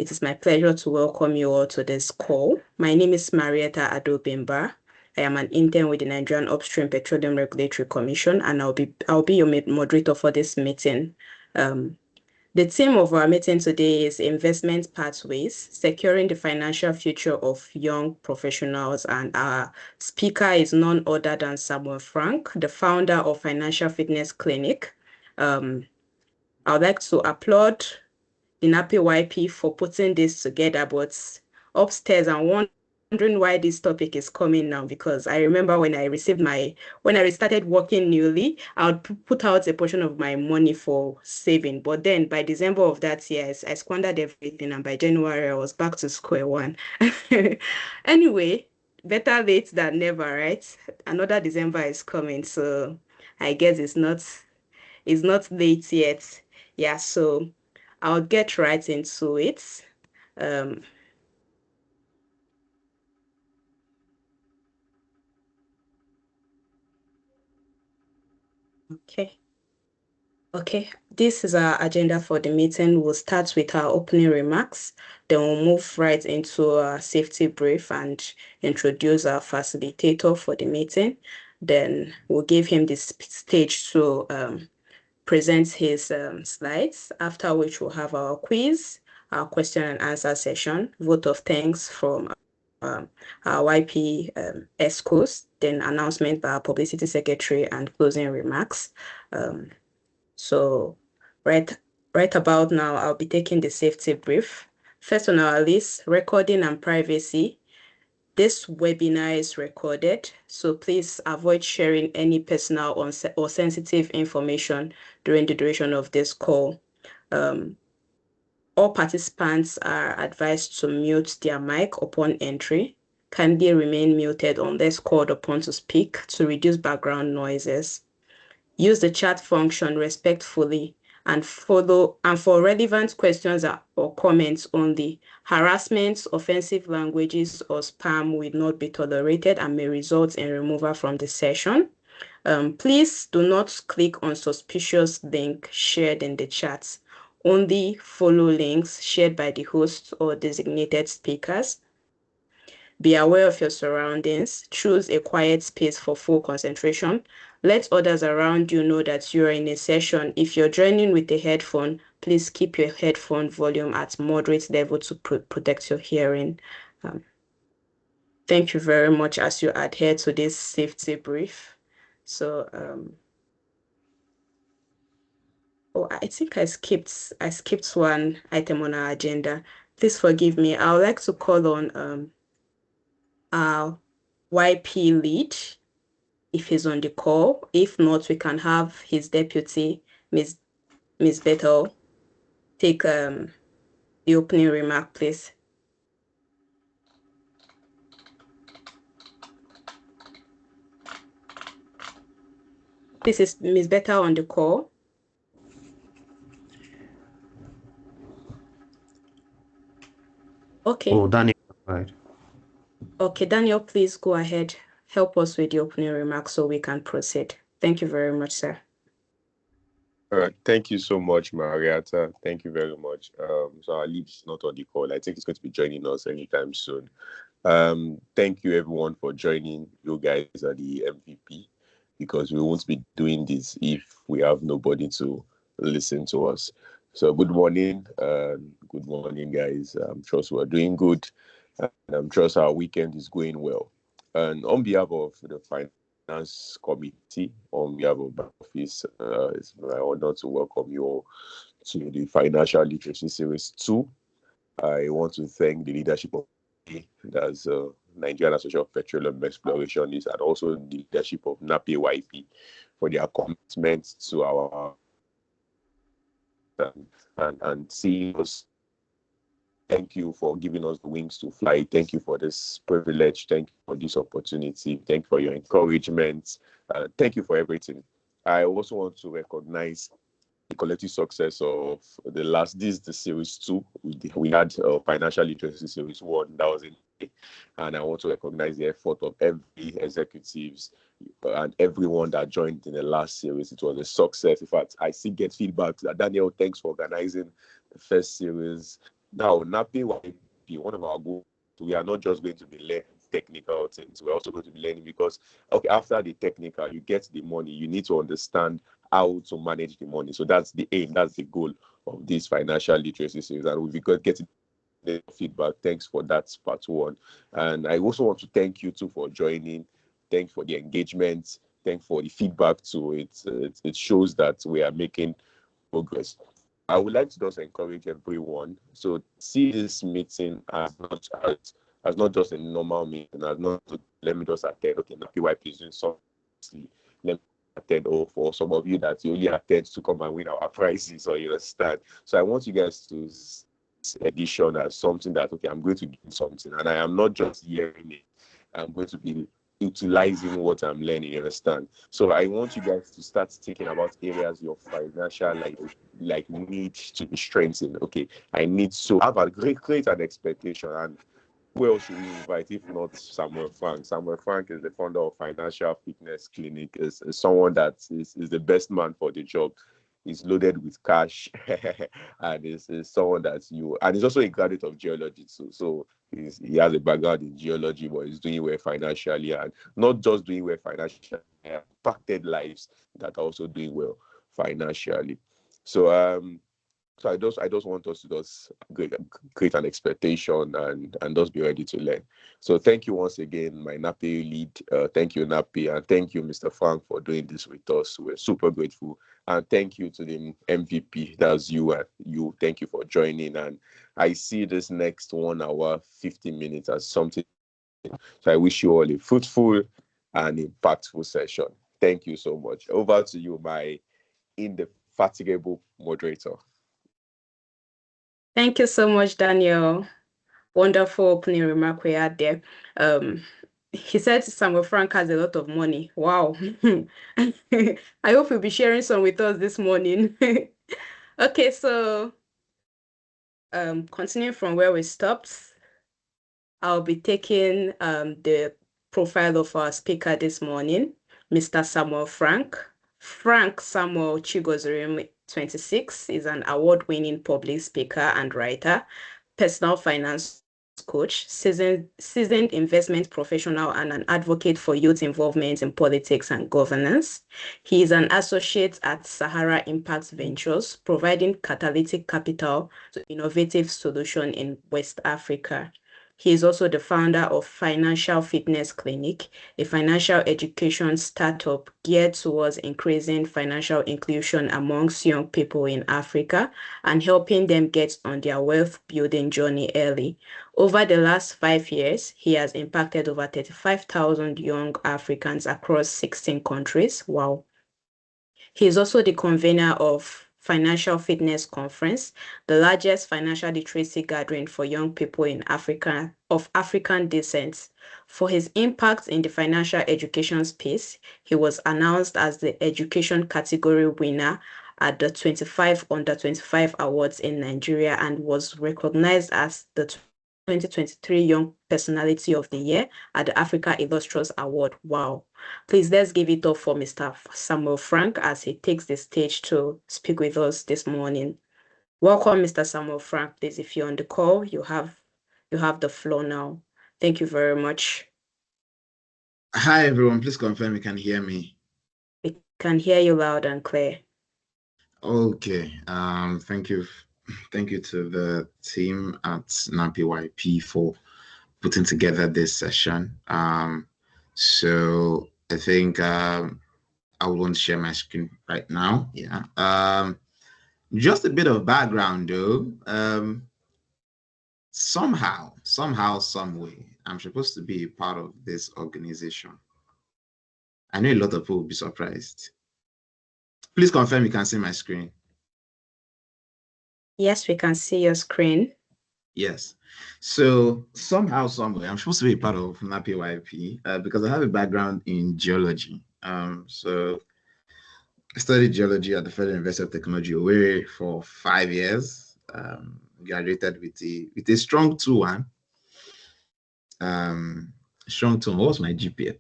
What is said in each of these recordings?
It is my pleasure to welcome you all to this call. My name is Marietta Adaobi Mba. I am an intern with the Nigerian Upstream Petroleum Regulatory Commission, and I'll be your moderator for this meeting. The theme of our meeting today is investment pathways, securing the financial future of young professionals. And our speaker is none other than Samuel Frank, the founder of Financial Fitness Clinic. I would like to applaud the NAPE YP for putting this together, but upstairs I'm wondering why this topic is coming now, because I remember when I started working newly, I would put out a portion of my money for saving. But then by December of that year, I squandered everything, and by January I was back to square one. Anyway, better late than never, right? Another December is coming, so I guess it's not late yet. Yeah, so I'll get right into it. Um, okay. Okay, this is our agenda for the meeting. We'll start with our opening remarks, then we'll move right into our safety brief and introduce our facilitator for the meeting. Then we'll give him the stage to present his slides, after which we'll have our quiz, our question and answer session, vote of thanks from our YP ESCOs, then announcement by our publicity secretary and closing remarks. So right about now, I'll be taking the safety brief. First on our list, recording and privacy. This webinar is recorded, so please avoid sharing any personal or sensitive information during the duration of this call. All participants are advised to mute their mic upon entry. Kindly remain muted unless called upon to speak to reduce background noises. Use the chat function respectfully and for relevant questions or comments only. Harassment, offensive languages, or spam will not be tolerated and may result in removal from the session. Please do not click on suspicious link shared in the chat. Only follow links shared by the host or designated speakers. Be aware of your surroundings. Choose a quiet space for full concentration. Let others around you know that you are in a session. If you're joining with a headphone, please keep your headphone volume at moderate level to protect your hearing. Thank you very much as you adhere to this safety brief. So, I think I skipped one item on our agenda. Please forgive me. I would like to call on our YP lead, if he's on the call. If not, we can have his deputy, Ms. Vettel, take the opening remark, please. This is Ms. Vettel on the call. Okay. Oh, Daniel, right. Okay, Daniel, please go ahead. Help us with the opening remarks so we can proceed. Thank you very much, sir. All right. Thank you so much, Marietta. Thank you very much. So our lead is not on the call. I think he's going to be joining us anytime soon. Thank you, everyone, for joining. You guys are the MVP, because we won't be doing this if we have nobody to listen to us. So good morning. Good morning, guys. I'm sure we're doing good. And I'm sure our weekend is going well. And on behalf of the Finance Committee, on behalf of the office, it's my honor to welcome you all to the Financial Literacy Series 2. I want to thank the leadership of that's Nigerian Association of Petroleum Exploration, and also the leadership of NAPE YP for their commitment to our and seeing us. Thank you for giving us the wings to fly. Thank you for this privilege. Thank you for this opportunity. Thank you for your encouragement. Thank you for everything. I also want to recognize the collective success of this is the series 2. We had Financial Literacy Series 1, that was in May. And I want to recognize the effort of every executives and everyone that joined in the last series. It was a success. In fact, I still get feedback that Daniel, thanks for organizing the first series. Now, NAPE YP, one of our goals, we are not just going to be learning technical things. We're also going to be learning because, okay, after the technical, you get the money. You need to understand how to manage the money. So that's the aim. That's the goal of this financial literacy series. And we've got getting the feedback. Thanks for that, part one. And I also want to thank you too for joining. Thanks for the engagement. Thanks for the feedback too. It shows that we are making progress. I would like to just encourage everyone. So see this meeting as not just a normal meeting, as not let me just attend. Okay, now PYP is doing something. Let me attend. Or for some of you that you only attend to come and win our prizes, or you understand. So I want you guys to see this edition as something that, okay, I'm going to do something, and I am not just hearing it. I'm going to be utilizing what I'm learning, you understand? So I want you guys to start thinking about areas your financial like need to be strengthened. Okay, I need to have a create an expectation. And who else should we invite if not Samuel Frank? Samuel Frank is the founder of Financial Fitness Clinic, is someone that is the best man for the job. He's loaded with cash and is someone that and he's also a graduate of geology too. So he has a background in geology, but he's doing well financially, and not just doing well financially, impacted lives that are also doing well financially. So I just want us to just create an expectation and just be ready to learn. So thank you once again, my NAPE lead. Thank you, NAPE, and thank you, Mr. Frank, for doing this with us. We're super grateful. And thank you to the MVP. That's you, and you. Thank you for joining. And I see this next 1 hour, 50 minutes as something. So I wish you all a fruitful and impactful session. Thank you so much. Over to you, my indefatigable moderator. Thank you so much, Daniel. Wonderful opening remark we had there. He said Samuel Frank has a lot of money. Wow. I hope you'll be sharing some with us this morning. Okay, so continuing from where we stopped, I'll be taking the profile of our speaker this morning, Mr. Samuel Frank. Frank Samuel Chigozirim, 26, is an award-winning public speaker and writer, personal finance coach, seasoned investment professional, and an advocate for youth involvement in politics and governance. He is an associate at Sahara Impact Ventures, providing catalytic capital to innovative solutions in West Africa. He is also the founder of Financial Fitness Clinic, a financial education startup geared towards increasing financial inclusion amongst young people in Africa and helping them get on their wealth building journey early. Over the last 5 years, he has impacted over 35,000 young Africans across 16 countries. Wow. He is also the convener of Financial Fitness Conference, the largest financial literacy gathering for young people in Africa of African descent. For his impact in the financial education space, he was announced as the education category winner at the 25 Under 25 Awards in Nigeria and was recognized as the 2023 Young Personality of the Year at the Africa Illustrious Award. Wow. Please, let's give it up for Mr. Samuel Frank as he takes the stage to speak with us this morning. Welcome, Mr. Samuel Frank. Please, if you're on the call, you have the floor now. Thank you very much. Hi, everyone. Please confirm you can hear me. We can hear you loud and clear. Okay. Thank you. Thank you to the team at NAPE YP for putting together this session. So I think I want to share my screen right now. Yeah. Just a bit of background though. Somehow, some way, I'm supposed to be a part of this organization. I know a lot of people will be surprised. Please confirm you can see my screen. Yes, we can see your screen. Yes. So somehow, somewhere, I'm supposed to be a part of NAPE YP because I have a background in geology. So I studied geology at the Federal University of Technology Owerri for 5 years. Graduated with a strong 2-1. Strong 2. What was my GPA? I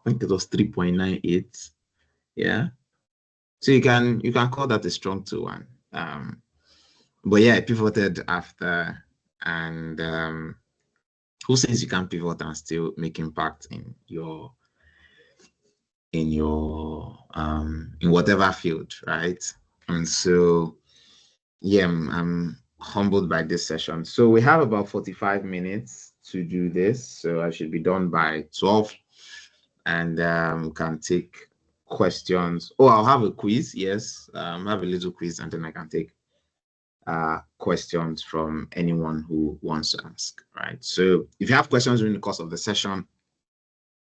think it was 3.98. Yeah. So you can call that a strong 2-1. But yeah, I pivoted after, and who says you can't pivot and still make impact in your in whatever field, right? And so yeah, I'm humbled by this session. So we have about 45 minutes to do this, so I should be done by 12, and can take questions. Oh, I'll have a quiz. Yes, have a little quiz, and then I can take questions from anyone who wants to ask, right? So if you have questions during the course of the session,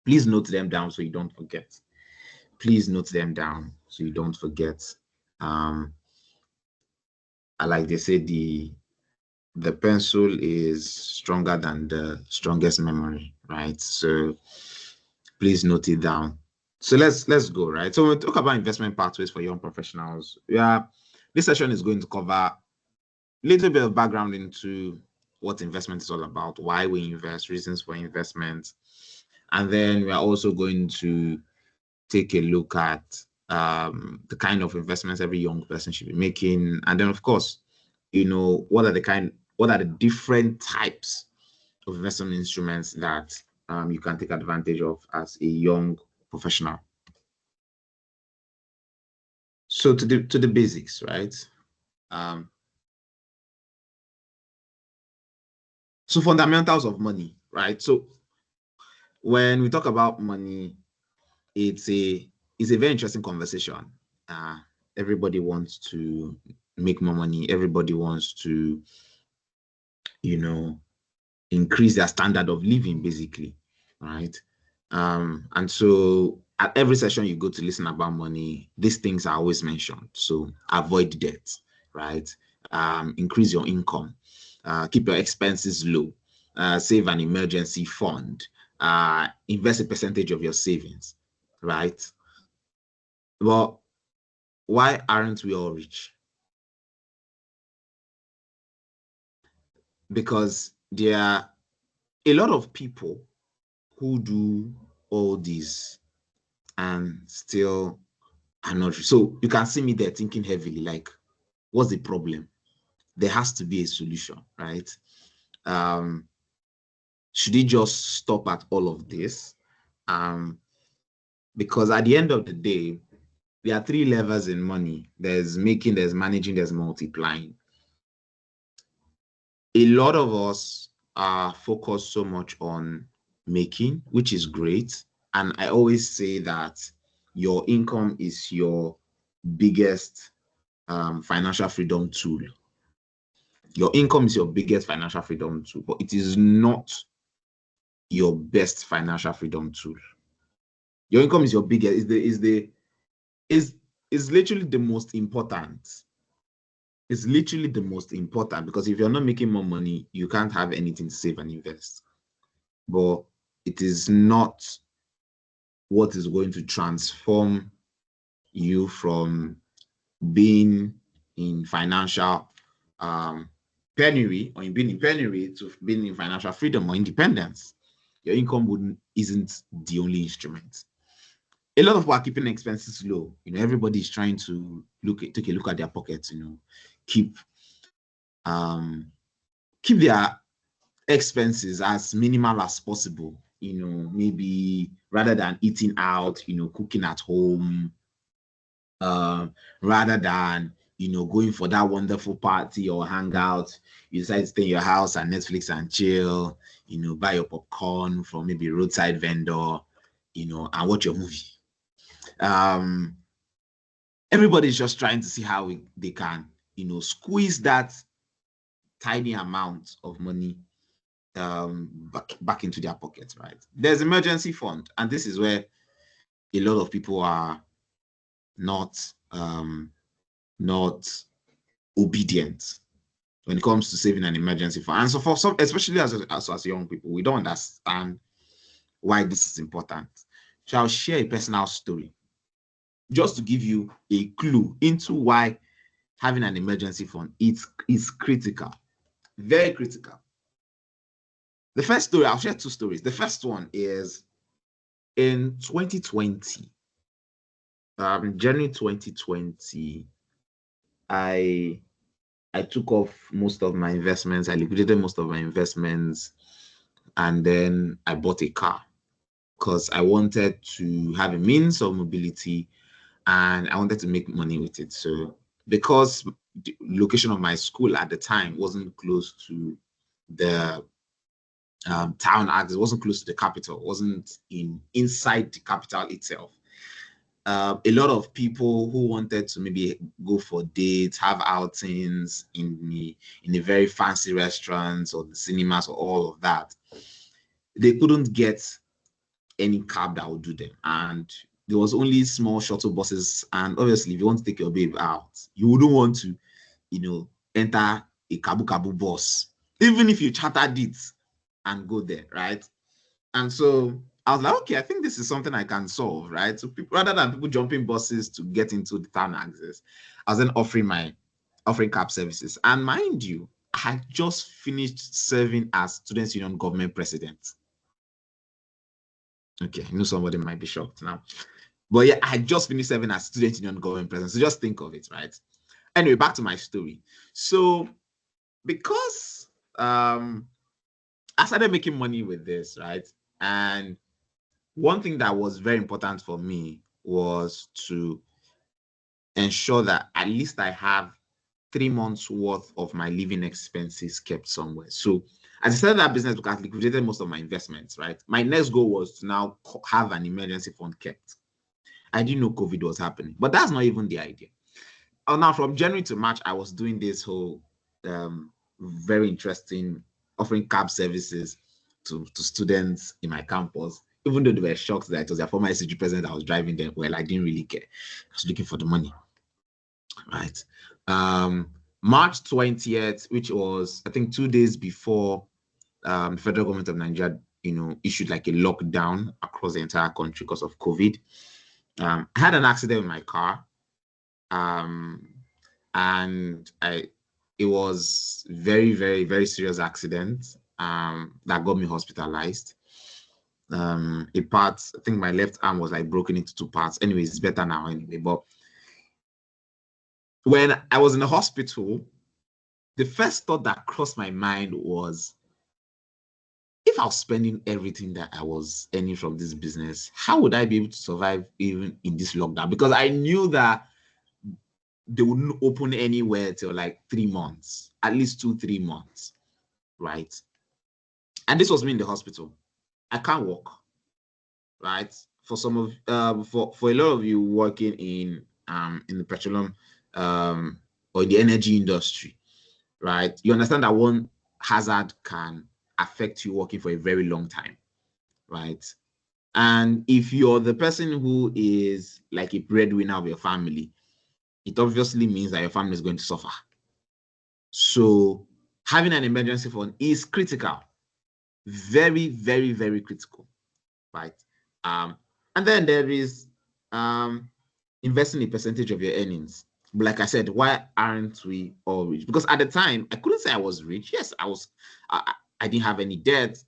please note them down so you don't forget. Please note them down so you don't forget. Like they say, the pencil is stronger than the strongest memory, right? So please note it down. So let's go, right? So when we talk about investment pathways for young professionals, yeah, this session is going to cover a little bit of background into what investment is all about, why we invest, reasons for investment, and then we are also going to take a look at the kind of investments every young person should be making, and then of course, what are the different types of investment instruments that you can take advantage of as a young professional. So to the basics, right? So fundamentals of money, right? So when we talk about money, it's a very interesting conversation. Everybody wants to make more money. Everybody wants to, increase their standard of living, basically, right? And so at every session you go to listen about money, these things are always mentioned. So avoid debt, right? Increase your income, keep your expenses low, save an emergency fund, invest a percentage of your savings, right? Well, why aren't we all rich? Because there are a lot of people who do all these and still are not rich. So you can see me there thinking heavily, like, what's the problem? There has to be a solution, right? Should it just stop at all of this? Because at the end of the day, there are three levels in money. There's making, there's managing, there's multiplying. A lot of us are focused so much on making, which is great. And I always say that your income is your biggest financial freedom tool. Your income is your biggest financial freedom tool, but it is not your best financial freedom tool. Your income is your biggest, is literally the most important. It's literally the most important, because if you're not making more money, you can't have anything to save and invest. But it is not what is going to transform you from being in financial penury, or in being in penury, to being in financial freedom or independence. Your income isn't the only instrument. A lot of people are keeping expenses low. Everybody's trying to take a look at their pockets. Keep their expenses as minimal as possible. Maybe rather than eating out, cooking at home, rather than going for that wonderful party or hangout, you decide to stay in your house and Netflix and chill, buy your popcorn from maybe a roadside vendor, and watch your movie. Everybody's just trying to see how they can, squeeze that tiny amount of money back into their pockets, right? There's emergency fund, and this is where a lot of people are not obedient when it comes to saving an emergency fund. And so for some, especially as young people, we don't understand why this is important. So I'll share a personal story just to give you a clue into why having an emergency fund is critical, very critical. The first story, I'll share two stories. The first one is in 2020, January 2020, I I took off most of my investments. I liquidated most of my investments, and then I bought a car because I wanted to have a means of mobility and I wanted to make money with it. So because the location of my school at the time wasn't close to the town, it wasn't close to the capital, it wasn't inside the capital itself. A lot of people who wanted to maybe go for dates, have outings in a very fancy restaurants or the cinemas or all of that, they couldn't get any cab that would do them. And there was only small shuttle buses. And obviously, if you want to take your babe out, you wouldn't want to, enter a Kabu Kabu bus, even if you chartered it and go there, right? And so I was like, okay, I think this is something I can solve, right? So rather than people jumping buses to get into the town access, I was then offering cab services. And mind you, I had just finished serving as Students' Union government president. Okay, I know somebody might be shocked now. But yeah, I had just finished serving as Student Union government president. So just think of it, right? Anyway, back to my story. So because I started making money with this, right? And one thing that was very important for me was to ensure that at least I have 3 months worth of my living expenses kept somewhere. So as I started that business, because I liquidated most of my investments, right? My next goal was to now have an emergency fund kept. I didn't know COVID was happening, but that's not even the idea. Now from January to March, I was doing this whole very interesting offering cab services to students in my campus, even though they were shocked that it was their former SCG president that was driving them. Well, I didn't really care. I was looking for the money, right? March 20th, which was I think 2 days before the federal government of Nigeria, issued like a lockdown across the entire country because of COVID. I had an accident with my car, and it was very, very, very serious accident that got me hospitalized. A part, I think my left arm was like broken into 2 parts. Anyway, it's better now anyway. But when I was in the hospital, the first thought that crossed my mind was, if I was spending everything that I was earning from this business, how would I be able to survive even in this lockdown? Because I knew that they wouldn't open anywhere till like 3 months, at least 2-3 months, right? And this was me in the hospital. I can't walk, right? For some of for a lot of you working in the petroleum or in the energy industry, right? You understand that one hazard can affect you working for a very long time, right? And if you're the person who is like a breadwinner of your family, it obviously means that your family is going to suffer. So having an emergency fund is critical, very, very, very critical, right? And then there is investing a percentage of your earnings. But like I said, why aren't we all rich? Because at the time, I couldn't say I was rich. Yes, I was. I didn't have any debt.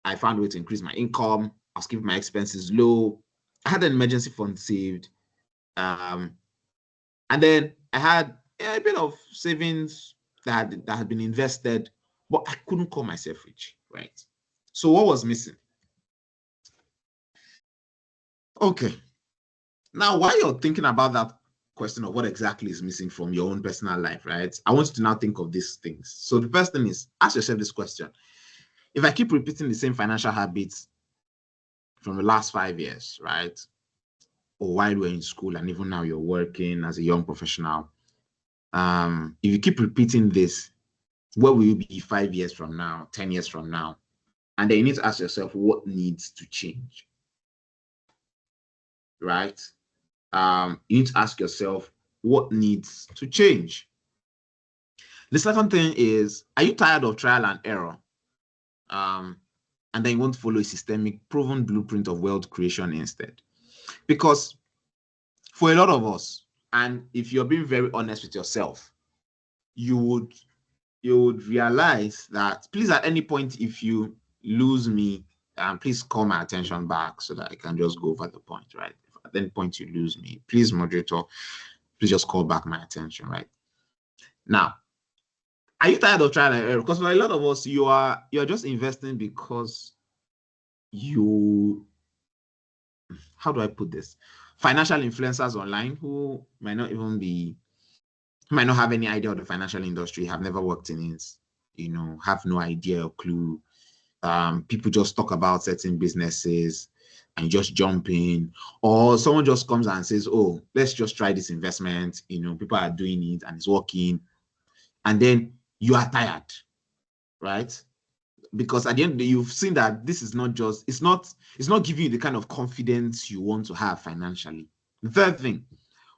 I found a way to increase my income. I was keeping my expenses low. I had an emergency fund saved. And then I had a bit of savings that had been invested, but I couldn't call myself rich, right? So what was missing? Okay. Now, while you're thinking about that question of what exactly is missing from your own personal life, right? I want you to now think of these things. So the first thing is, ask yourself this question. If I keep repeating the same financial habits from the last 5 years, right? Or while we're in school and even now you're working as a young professional, if you keep repeating this, where will you be 5 years from now, 10 years from now? And then you need to ask yourself what needs to change, right? You need to ask yourself what needs to change. The second thing is, are you tired of trial and error? And then you want to follow a systemic, proven blueprint of wealth creation instead. Because for a lot of us, and if you're being very honest with yourself, you would realize that, please, at any point, if you lose me, please call my attention back so that I can just go over the point, right? If at any point you lose me, please, moderator, please just call back my attention, right? Now, Are you tired of trial and error? Because for a lot of us, you're just investing because you, how do I put this? Financial influencers online who might not have any idea of the financial industry, have never worked in it, have no idea or clue. People just talk about certain businesses and just jump in, or someone just comes and says, oh, let's just try this investment. People are doing it and it's working. And then you are tired, right? Because at the end of the day, you've seen that this is not just, it's not giving you the kind of confidence you want to have financially. The third thing,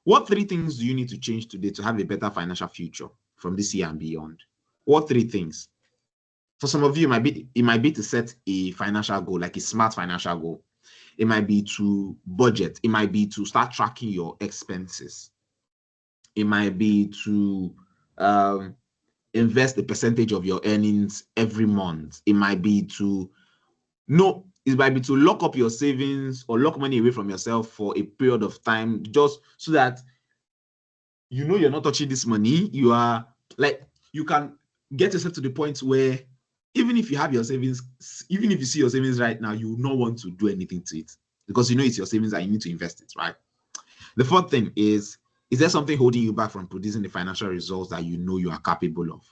what 3 things do you need to change today to have a better financial future from this year and beyond? What 3 things? For some of you, it might be to set a financial goal, like a smart financial goal. It might be to budget. It might be to start tracking your expenses. It might be to invest a percentage of your earnings every month. It might be to lock up your savings or lock money away from yourself for a period of time, just so that you're not touching this money. You are like, you can get yourself to the point where even if you have your savings, even if you see your savings right now, you will not want to do anything to it because it's your savings and you need to invest it, right? The fourth thing is there something holding you back from producing the financial results that you are capable of?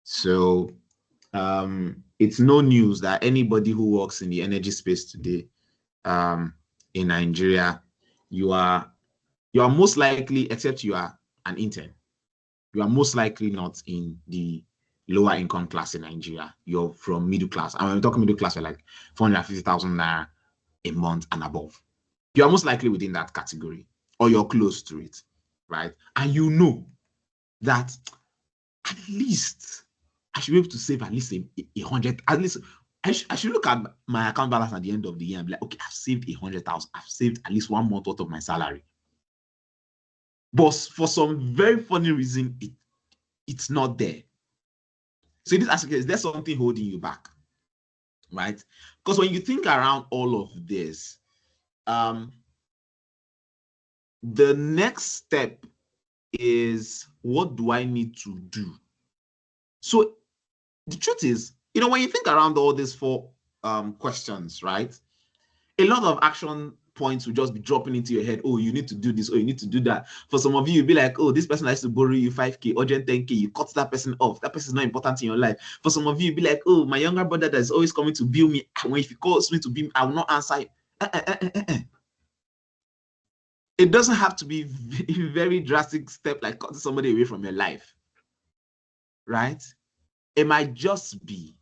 So it's no news that anybody who works in the energy space today in Nigeria, you are most likely, except you are an intern, you are most likely not in the lower income class in Nigeria. You're from middle class. And when we're talking middle class, we're like 450,000 naira a month and above. You're most likely within that category, or you're close to it, right? And you know that at least I should be able to save at least 100. At least I should look at my account balance at the end of the year and be like, okay, I've saved 100,000. I've saved at least 1 month out of my salary. But for some very funny reason, it's not there. So in this aspect, is there something holding you back, right? Because when you think around all of this, the next step is, what do I need to do? So the truth is, when you think around all these 4 questions, right, a lot of action points will just be dropping into your head. Oh, you need to do this, or you need to do that. For some of you, you'll be like, oh, this person has to borrow you 5K, urgent 10K. You cut that person off. That person is not important in your life. For some of you, you'll be like, oh, my younger brother that is always coming to bill me. When if he calls me to bill me, I will not answer. It doesn't have to be a very drastic step like cutting somebody away from your life, right? It might just be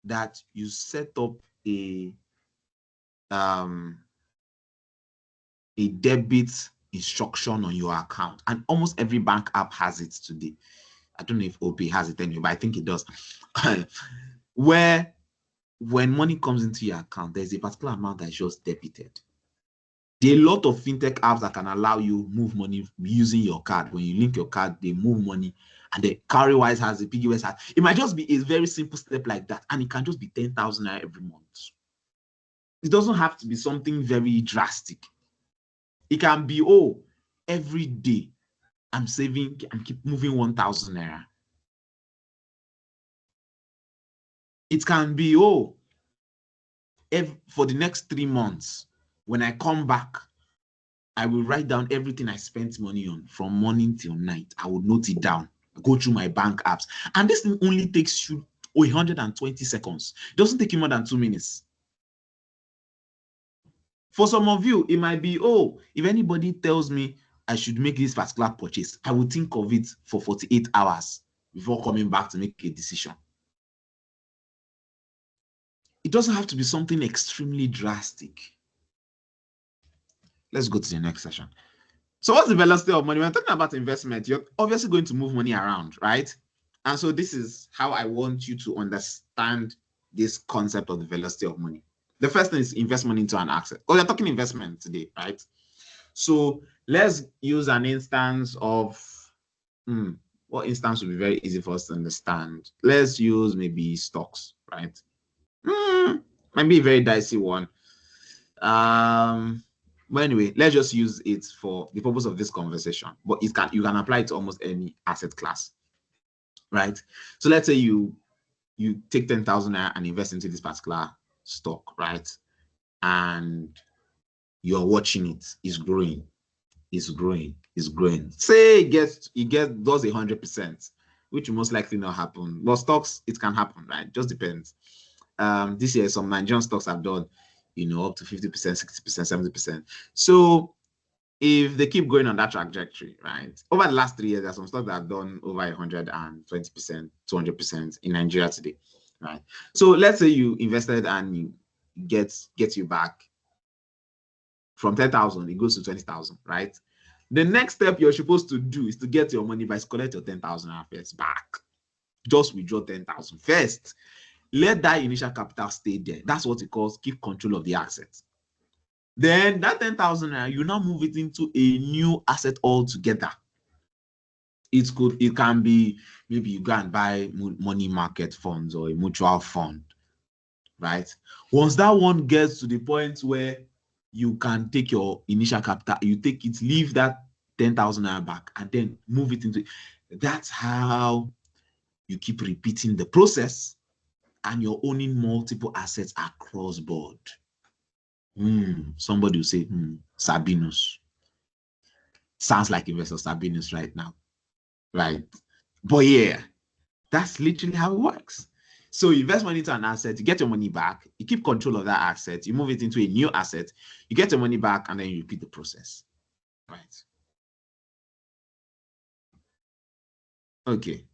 that you set up a debit instruction on your account, and almost every bank app has it today. I don't know if OP has it anyway, but I think it does. Where when money comes into your account, there's a particular amount that is just debited. There are a lot of fintech apps that can allow you move money using your card. When you link your card, they move money, and the Cowrywise has, the PiggyWise has. It might just be a very simple step like that, and it can just be 10,000 every month. It doesn't have to be something very drastic. It can be, oh, every day I'm saving, I'm keep moving 1,000 naira. It can be, oh, for the next 3 months, when I come back, I will write down everything I spent money on from morning till night. I will note it down, go through my bank apps. And this thing only takes you 120 seconds. It doesn't take you more than 2 minutes. For some of you, it might be, oh, if anybody tells me I should make this particular purchase, I will think of it for 48 hours before coming back to make a decision. It doesn't have to be something extremely drastic. Let's go to the next session. So what's the velocity of money? When talking about investment, you're obviously going to move money around, right? And so this is how I want you to understand this concept of the velocity of money. The first thing is invest money into an asset. Oh, we're talking investment today, right? So let's use an instance of, what instance would be very easy for us to understand? Let's use maybe stocks, right? Might be a very dicey one. But anyway, let's just use it for the purpose of this conversation. But you can apply it to almost any asset class. right? So let's say you take 10,000 and invest into this particular stock, right? And you're watching it, it's growing, it's growing, it's growing. Say it does 100%, which will most likely not happen. But stocks, it can happen, right? Just depends. This year, some Nigerian stocks have done, up to 50%, 60%, 70%. So if they keep going on that trajectory, right? Over the last 3 years, there are some stocks that have done over 120%, 200% in Nigeria today, right? So let's say you invested and you get you back from 10,000, it goes to 20,000, right? The next step you're supposed to do is to get your money by collect your 10,000 first back. Just withdraw 10,000 first. Let that initial capital stay there. That's what it calls keep control of the asset. Then that 10,000, you now move it into a new asset altogether. It can be maybe you go and buy money market funds or a mutual fund, right? Once that one gets to the point where you can take your initial capital, you take it, leave that 10,000 back, and then move it into. That's how you keep repeating the process, and you're owning multiple assets across board. Somebody will say, Sabinus. Sounds like Investor Sabinus right now, right? But yeah, that's literally how it works. So you invest money into an asset, you get your money back, you keep control of that asset, you move it into a new asset, you get your money back, and then you repeat the process, right? Okay.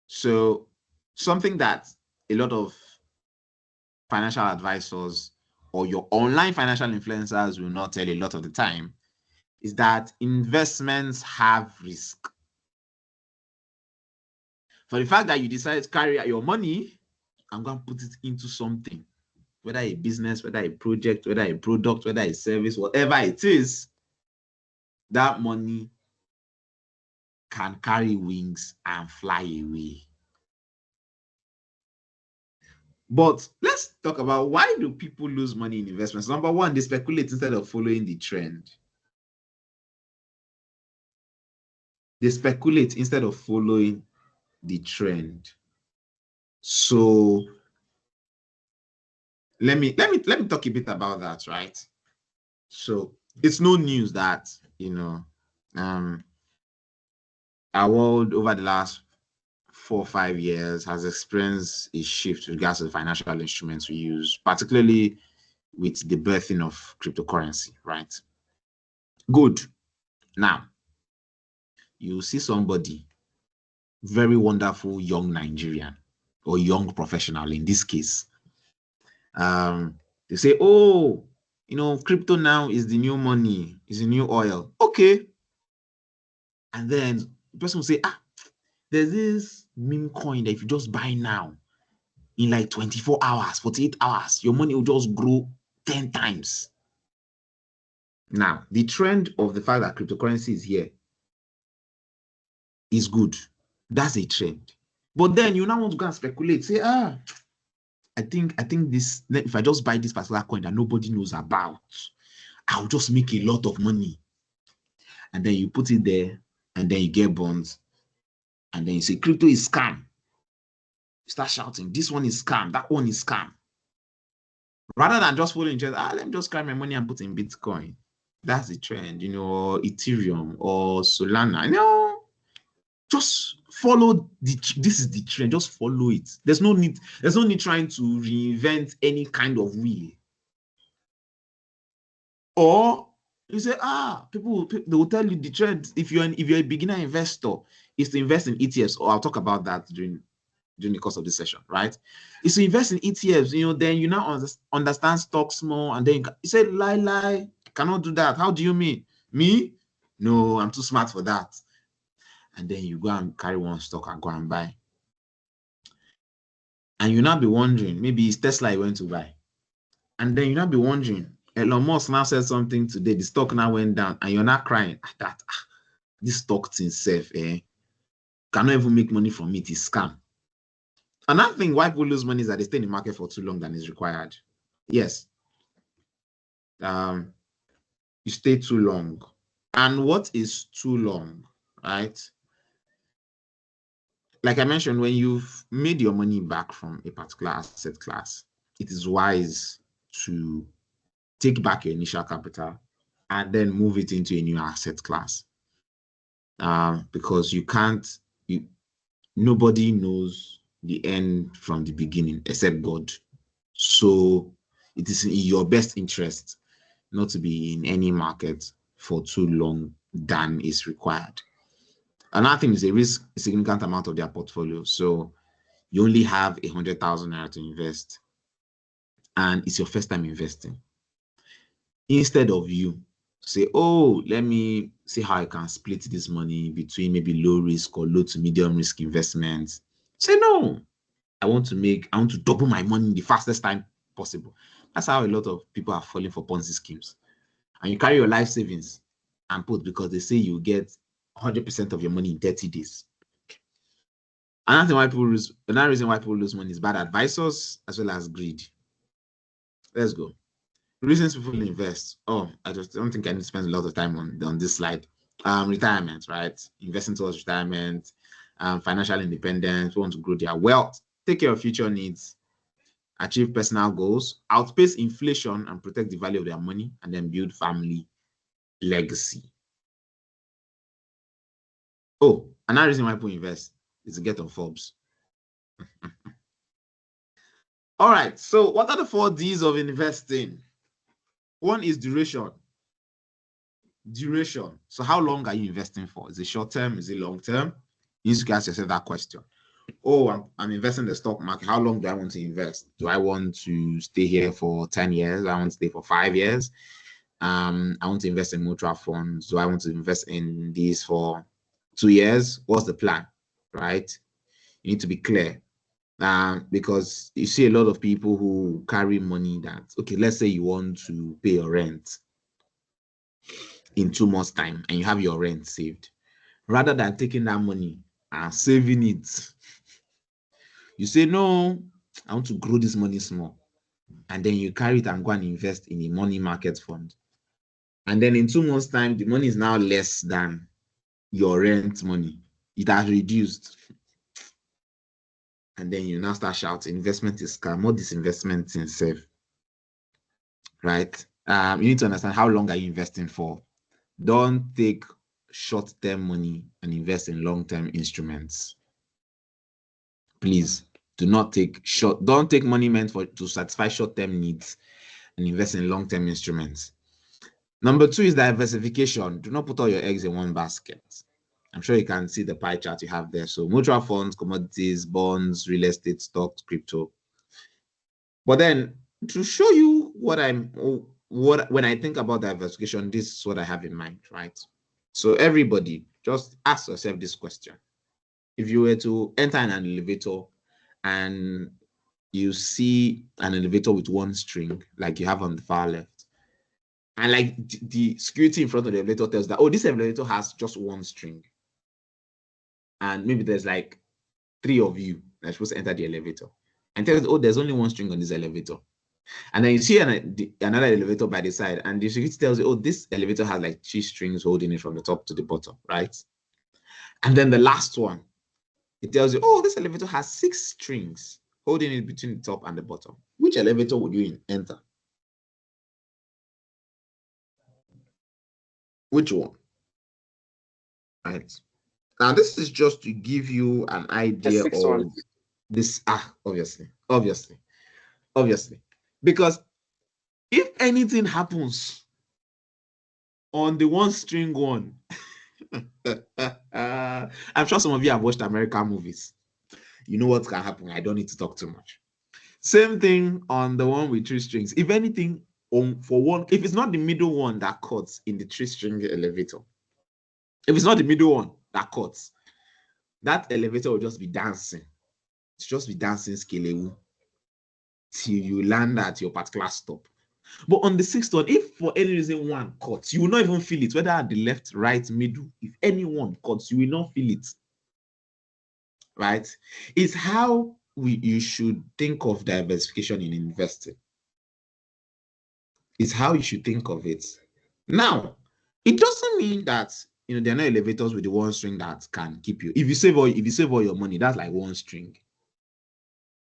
So something that a lot of financial advisors or your online financial influencers will not tell you a lot of the time is that investments have risk. For the fact that you decide to carry out your money, I'm going to put it into something, whether a business, whether a project, whether a product, whether a service, whatever it is, that money can carry wings and fly away. But let's talk about why do people lose money in investments. Number one, they speculate instead of following the trend. They speculate instead of following the trend. So let me talk a bit about that, right? So it's no news that our world over the last 4 or 5 years has experienced a shift with regards to the financial instruments we use, particularly with the birthing of cryptocurrency, right? Good. Now, you see somebody, very wonderful young Nigerian or young professional in this case. They say, oh, crypto now is the new money, is the new oil. Okay. And then the person will say, there's this meme coin that if you just buy now, in like 24 hours, 48 hours, your money will just grow 10 times. Now, the trend of the fact that cryptocurrency is here is good. That's a trend. But then you now want to go and speculate, say, I think this, if I just buy this particular coin that nobody knows about, I'll just make a lot of money. And then you put it there, and then you get bonds, and then you say, crypto is scam. You start shouting, this one is scam, that one is scam. Rather than just following trend, let me just carry my money and put in Bitcoin. That's the trend, or Ethereum or Solana. Just follow this is the trend. Just follow it. There's no need trying to reinvent any kind of wheel. Or you say, people they will tell you the trend. If you're a beginner investor, is to invest in ETFs. Or I'll talk about that during the course of this session, right? Is to invest in ETFs. Then you now understand stocks more, and then you say, lie, cannot do that. How do you mean? Me? No, I'm too smart for that. And then you go and carry one stock and go and buy. And you now be wondering, maybe it's Tesla you went to buy. And then you now be wondering, Elon Musk now said something today, the stock now went down, and you're not crying at that. This stock thing safe, cannot even make money from it, it's scam. Another thing why people lose money is that they stay in the market for too long than is required. Yes. You stay too long. And what is too long, right? like I mentioned, when you've made your money back from a particular asset class, it is wise to take back your initial capital and then move it into a new asset class. Because nobody knows the end from the beginning except God. So it is in your best interest not to be in any market for too long than is required. Another thing is they risk a significant amount of their portfolio. So you only have 100,000 naira to invest, and it's your first time investing. Instead of you say, oh, let me see how I can split this money between maybe low risk or low to medium risk investments. Say, no, I want to double my money in the fastest time possible. That's how a lot of people are falling for Ponzi schemes. And you carry your life savings and put because they say you get 100% of your money in 30 days. Another reason why people lose money is bad advisors as well as greed. Let's go. Reasons people invest. Oh, I just don't think I need to spend a lot of time on this slide. Retirement, right? Investing towards retirement, financial independence, want to grow their wealth, take care of future needs, achieve personal goals, outpace inflation and protect the value of their money, and then build family legacy. Oh, another reason why people invest is to get on Forbes. All right, so what are the 4 Ds of investing? One is duration. Duration. So how long are you investing for? Is it short term? Is it long term? You need to ask yourself that question. Oh, I'm investing in the stock market. How long do I want to invest? Do I want to stay here for 10 years? Do I want to stay for 5 years? I want to invest in mutual funds. Do I want to invest in these for 2 years? What's the plan? Right? You need to be clear. Because you see a lot of people who carry money that, okay, let's say you want to pay your rent in 2 months' time and you have your rent saved. Rather than taking that money and saving it, you say, no, I want to grow this money small. And then you carry it and go and invest in a money market fund. And then in 2 months' time, the money is now less than your rent money. It has reduced. And then you now start shouting, investment is scam. What is investment in safe? Right? You need to understand how long are you investing for. Don't take short-term money and invest in long-term instruments. Please do not don't take money meant to satisfy short-term needs and invest in long-term instruments. Number 2 is diversification. Do not put all your eggs in one basket. I'm sure you can see the pie chart you have there. So mutual funds, commodities, bonds, real estate, stocks, crypto. But then to show you when I think about diversification, this is what I have in mind, right? So everybody, just ask yourself this question. If you were to enter an elevator and you see an elevator with one string, like you have on the far left, and like the security in front of the elevator tells that, oh, this elevator has just one string. And maybe there's like 3 of you that are supposed to enter the elevator. And tells, oh, there's only one string on this elevator. And then you see another elevator by the side, and the security tells you, oh, this elevator has like 3 strings holding it from the top to the bottom, right? And then the last one, it tells you, oh, this elevator has 6 strings holding it between the top and the bottom. Which elevator would you enter? Which one? Right. Now, this is just to give you an idea of this. Obviously. Because if anything happens on the one string one, I'm sure some of you have watched American movies. You know what can happen. I don't need to talk too much. Same thing on the one with 3 strings. If anything, if it's not the middle one that cuts in the 3-string elevator, if it's not the middle one that cuts, that elevator will just be dancing. It's just be dancing skelewu till you land at your particular stop. But on the 6th one, if for any reason one cuts, you will not even feel it, whether at the left, right, middle. If anyone cuts, you will not feel it. Right? It's how you should think of diversification in investing. It's how you should think of it. Now, it doesn't mean that there are no elevators with the one string that can keep you. If you save all your money, that's like one string.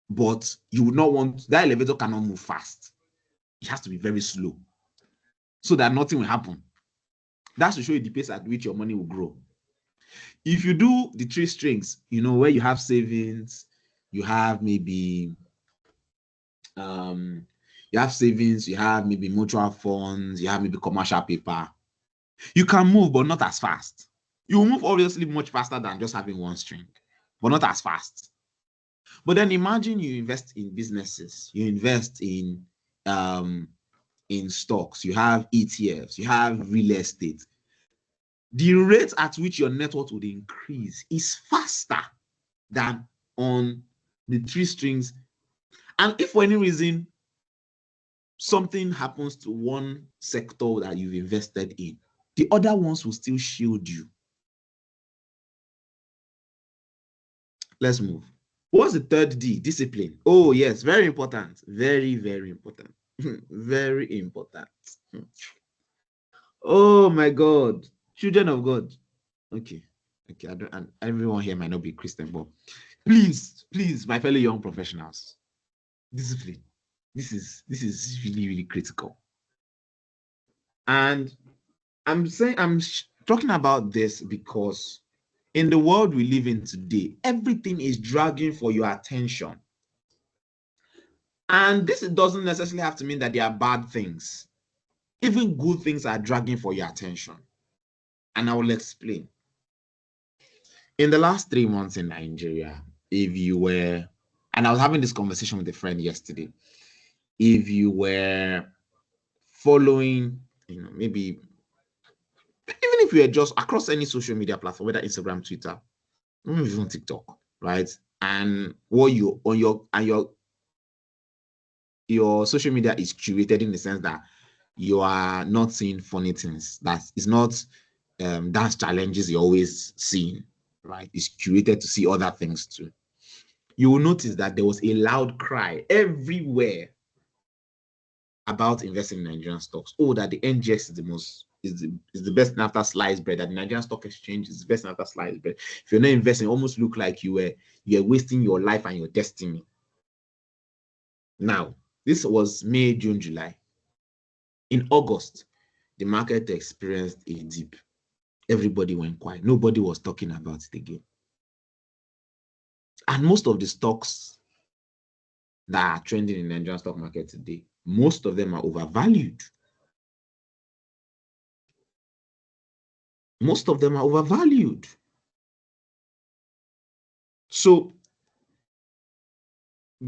But you would not want that elevator cannot move fast. It has to be very slow so that nothing will happen. That's to show you the pace at which your money will grow. If you do the three strings, where you have savings, you have maybe you have maybe mutual funds, you have maybe commercial paper, you can move, but not as fast. You will move obviously much faster than just having one string, but not as fast. But then imagine you invest in businesses, you invest in stocks, you have ETFs, you have real estate. The rate at which your net worth would increase is faster than on the three strings. And if for any reason something happens to one sector that you've invested in, the other ones will still shield you. Let's move. What's the third D? Discipline. Oh, yes, very important. Very, very important. Very important. Oh my God. Children of God. Okay. And everyone here might not be Christian, but please, my fellow young professionals, discipline. This is really, really critical. And I'm talking about this because in the world we live in today, everything is dragging for your attention. And this doesn't necessarily have to mean that they are bad things. Even good things are dragging for your attention. And I will explain. In the last 3 months in Nigeria, and I was having this conversation with a friend yesterday, if you were following, maybe even if you were just across any social media platform, whether Instagram, Twitter, maybe even TikTok, right? And what your social media is curated in the sense that you are not seeing funny things. That is not dance challenges you're always seeing, right? It's curated to see other things too. You will notice that there was a loud cry everywhere about investing in Nigerian stocks. Oh, that the NGX is the best after sliced bread, that the Nigerian Stock Exchange is the best after sliced bread. If you're not investing, it almost look like you're wasting your life and your destiny. Now, this was May, June, July. In August, the market experienced a dip. Everybody went quiet. Nobody was talking about it again. And most of the stocks that are trending in the Nigerian stock market today, most of them are overvalued. Most of them are overvalued. So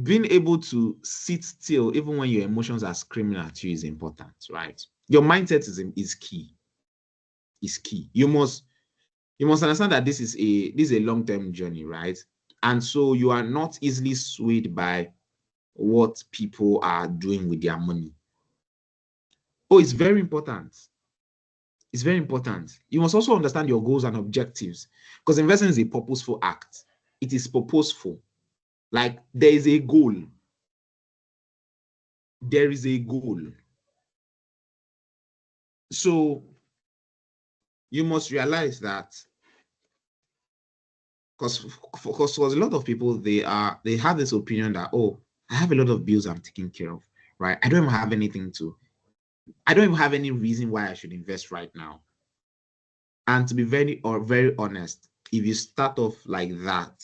being able to sit still even when your emotions are screaming at you is important, right? Your mindset is key. Is key. You must understand that this is a long-term journey, right? And so you are not easily swayed by what people are doing with their money. Oh, it's very important. It's very important. You must also understand your goals and objectives, because investing is a purposeful act. It is purposeful. Like there is a goal. There is a goal. So you must realize that, because for a lot of people, they have this opinion that, oh, I have a lot of bills I'm taking care of, right? I don't even have any reason why I should invest right now. And to be very honest, if you start off like that,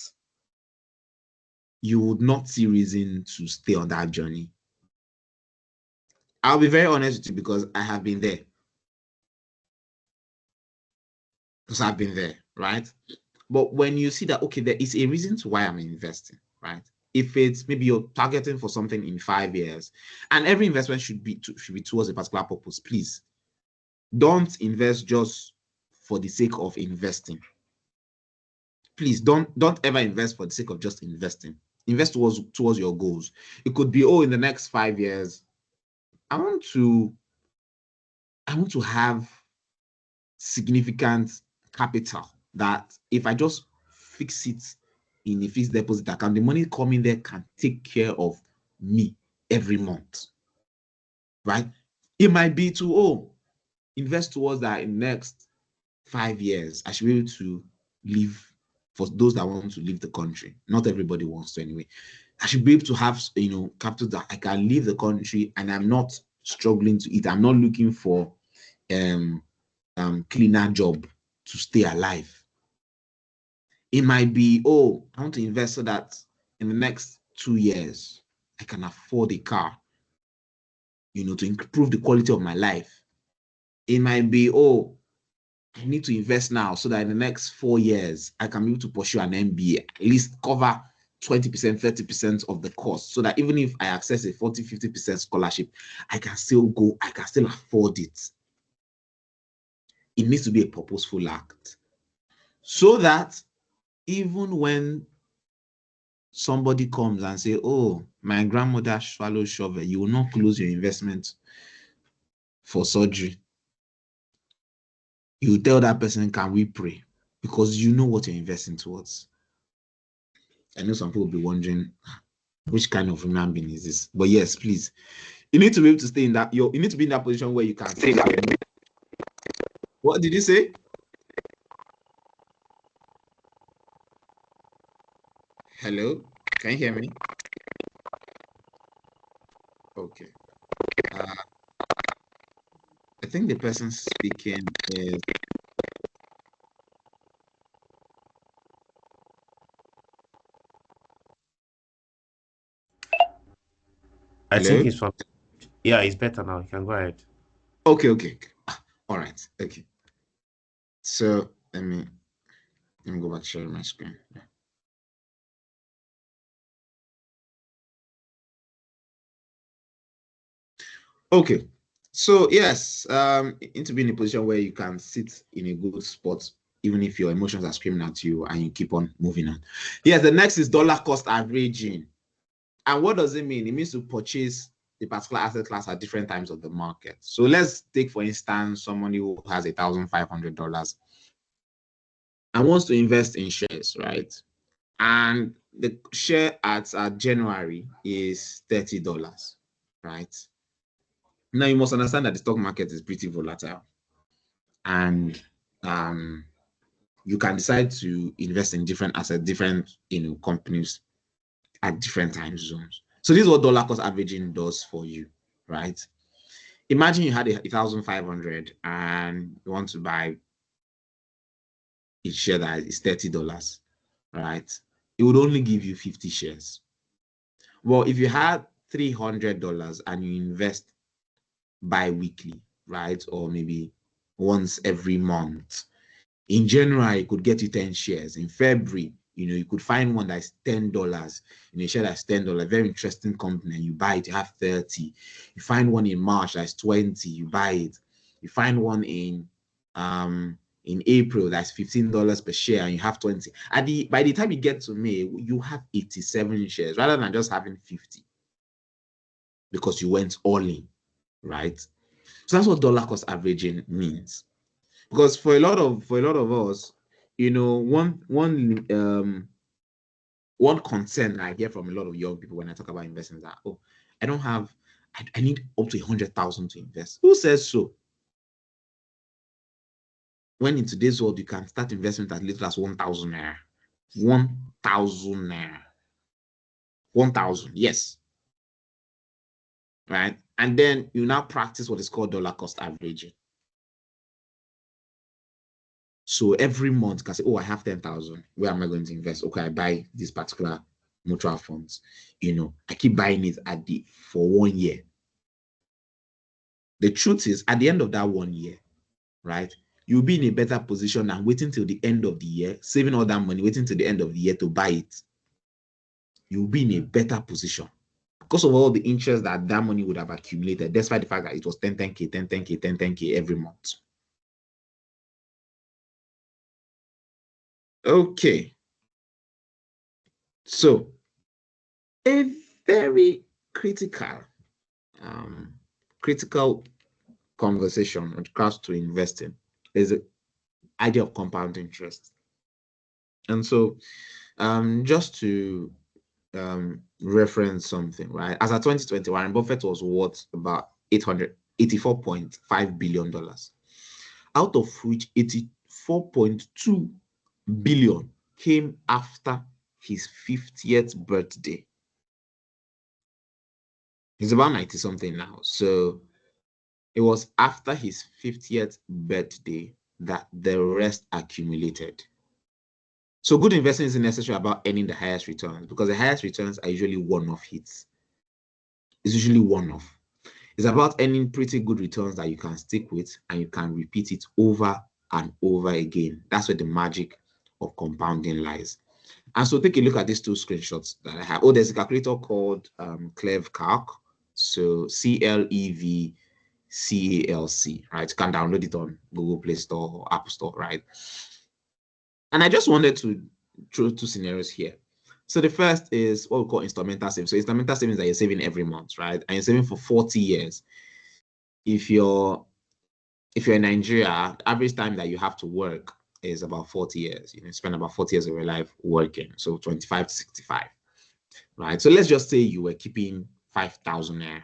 you would not see reason to stay on that journey. I'll be very honest with you, because I have been there. Because I've been there, right? But when you see that, okay, there is a reason to why I'm investing, right? If it's maybe you're targeting for something in 5 years, and every investment should be towards a particular purpose, please don't invest just for the sake of investing. Please don't ever invest for the sake of just investing. Invest towards your goals. It could be, oh, in the next 5 years, I want to have significant capital that if I just fix it in a fixed deposit account, the money coming there can take care of me every month, right? It might be to invest towards that in next 5 years, I should be able to leave. For those that want to leave the country, not everybody wants to anyway. I should be able to have, capital that I can leave the country and I'm not struggling to eat. I'm not looking for cleaner job to stay alive. It might be, oh, I want to invest so that in the next 2 years I can afford a car, to improve the quality of my life. It might be, oh, I need to invest now so that in the next 4 years I can be able to pursue an MBA, at least cover 20%, 30% of the cost, so that even if I access a 40, 50% scholarship, I can still go, I can still afford it. It needs to be a purposeful act, so that even when somebody comes and say, oh, my grandmother swallowed shovel, you will not close your investment for surgery. You tell that person, can we pray? Because you know what you're investing towards. I know some people will be wondering, which kind of human being is this? But yes, please, you need to be able to stay in that. You need to be in that position where you can stay. What did you say? Hello, can you hear me? Okay. I think the person speaking is. I Hello? think it's from. Yeah, it's better now. You can go ahead. Okay. All right. Okay. So let me go back to sharing my screen. Okay. So yes, you need to be in a position where you can sit in a good spot, even if your emotions are screaming at you and you keep on moving on. Yes, the next is dollar cost averaging. And what does it mean? It means to purchase a particular asset class at different times of the market. So let's take, for instance, someone who has $1,500 and wants to invest in shares, right? And the share at January is $30, right? Now you must understand that the stock market is pretty volatile, and you can decide to invest in different assets, different companies at different time zones. So this is what dollar cost averaging does for you, right? Imagine you had 1,500 and you want to buy a share that is $30, right? It would only give you 50 shares. Well, if you had $300 and you invest bi-weekly, right, or maybe once every month, in January you could get you 10 shares. In February, you could find one that's $10, a share that's $10, very interesting company, and you buy it, you have 30. You find one in March that's 20, you buy it. You find one in April that's $15 per share, and you have 20. By the time you get to May, you have 87 shares rather than just having 50, because you went all in, right? So that's what dollar cost averaging means. Because for a lot of us, one concern I hear from a lot of young people when I talk about investing is that, oh, I need up to 100,000 to invest. Who says so? When in today's world you can start investment as little as 1,000 naira. 1,000 naira. 1,000, yes. Right? And then you now practice what is called dollar cost averaging. So every month you can say, oh, I have 10,000. Where am I going to invest? Okay, I buy this particular mutual funds. I keep buying it for 1 year. The truth is, at the end of that 1 year, right, you'll be in a better position than waiting till the end of the year, saving all that money, waiting till the end of the year to buy it. You'll be in a better position because of all the interest that money would have accumulated, despite the fact that it was 10K, 10K, 10K every month. Okay. So, a very critical conversation when it comes to investing is the idea of compound interest. And so, just to reference something, right? As of 2020, Warren Buffett was worth about $84.5 billion, out of which 4.2 billion came after his 50th birthday. He's about 90 something now. So it was after his 50th birthday that the rest accumulated. So good investing isn't necessarily about earning the highest returns, because the highest returns are usually one-off hits. It's usually one-off. It's about earning pretty good returns that you can stick with and you can repeat it over and over again. That's where the magic of compounding lies. And so take a look at these two screenshots that I have. Oh, there's a calculator called ClevCalc. So CLEVCALC, right? You can download it on Google Play Store or App Store, right? And I just wanted to throw two scenarios here. So the first is what we call instrumental savings. So instrumental savings that you're saving every month, right? And you're saving for 40 years. If you're in Nigeria, the average time that you have to work is about 40 years. You spend about 40 years of your life working. So 25 to 65, right? So let's just say you were keeping 5,000 naira.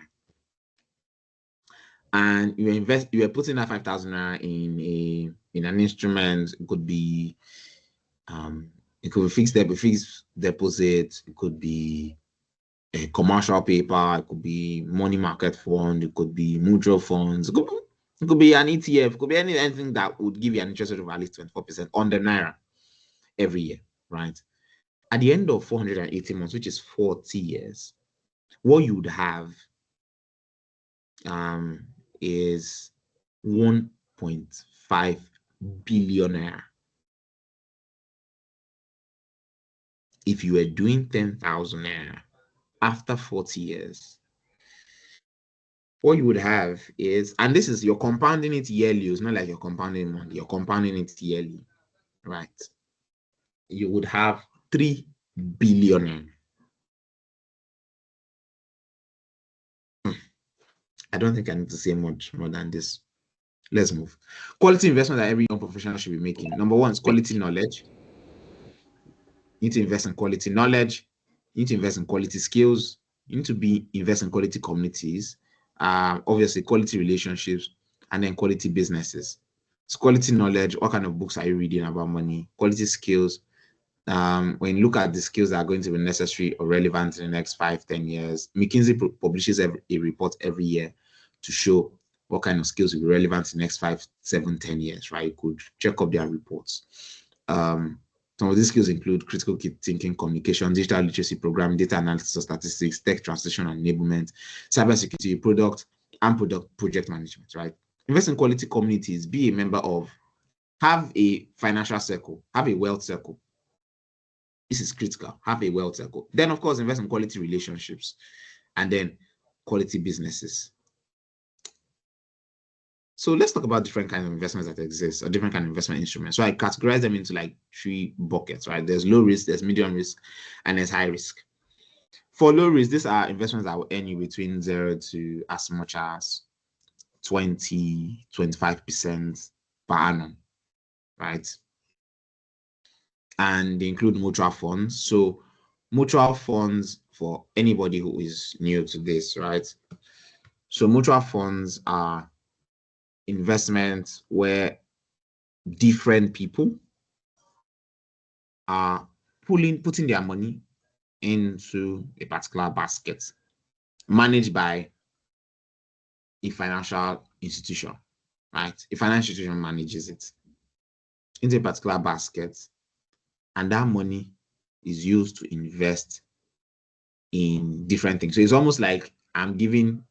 And you were putting that 5,000 naira in an instrument. It could be fixed deposit, it could be a commercial paper, it could be money market fund, it could be mutual funds, it could be an ETF, it could be anything that would give you an interest rate of at least 24% on the naira every year, right? At the end of 480 months, which is 40 years, what you would have is 1.5 billion naira. If you were doing 10,000 naira after 40 years, what you would have is, and this is, you're compounding it yearly. It's not like you're compounding monthly, you're compounding it yearly, right? You would have 3 billion. I don't think I need to say much more than this. Let's move. Quality investment that every young professional should be making. Number one is quality knowledge. You need to invest in quality knowledge. You need to invest in quality skills. You need to invest in quality communities. Obviously, quality relationships, and then quality businesses. So quality knowledge. What kind of books are you reading about money? Quality skills. When you look at the skills that are going to be necessary or relevant in the next 5-10 years, McKinsey publishes a report every year to show what kind of skills will be relevant in the next 5, 7, 10 years, right? You could check up their reports. Some of these skills include critical thinking, communication, digital literacy, programming, data analysis or statistics, tech transition and enablement, cybersecurity, project management, right? Invest in quality communities, be a member of, have a financial circle, have a wealth circle. This is critical. Have a wealth circle. Then, of course, invest in quality relationships and then quality businesses. So let's talk about different kinds of investments that exist, or different kinds of investment instruments. So I categorize them into like 3 buckets, right? There's low risk, there's medium risk, and there's high risk. For low risk, these are investments that will earn you between 0 to as much as 20-25% per annum, right? And they include mutual funds. So mutual funds, for anybody who is new to this, right? So mutual funds are investments where different people are putting their money into a particular basket managed by a financial institution, right? A financial institution manages it into a particular basket, and that money is used to invest in different things. So it's almost like I'm giving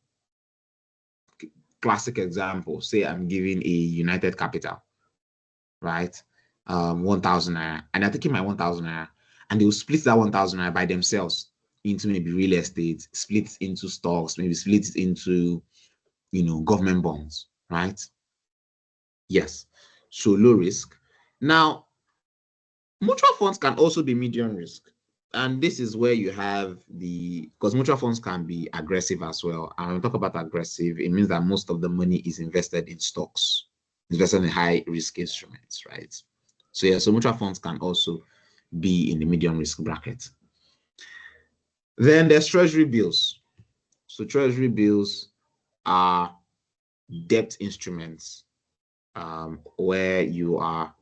classic example. Say I'm giving a United Capital, right? 1,000 naira, and they're taking my 1,000 naira, and they will split that 1,000 naira by themselves into maybe real estate, split it into stocks, maybe split it into, government bonds, right? Yes. So low risk. Now, mutual funds can also be medium risk. And this is where you have because mutual funds can be aggressive as well. And when we talk about aggressive, it means that most of the money is invested in stocks, invested in high risk instruments, right? So yeah, so mutual funds can also be in the medium risk bracket. Then there's treasury bills. So treasury bills are debt instruments where you are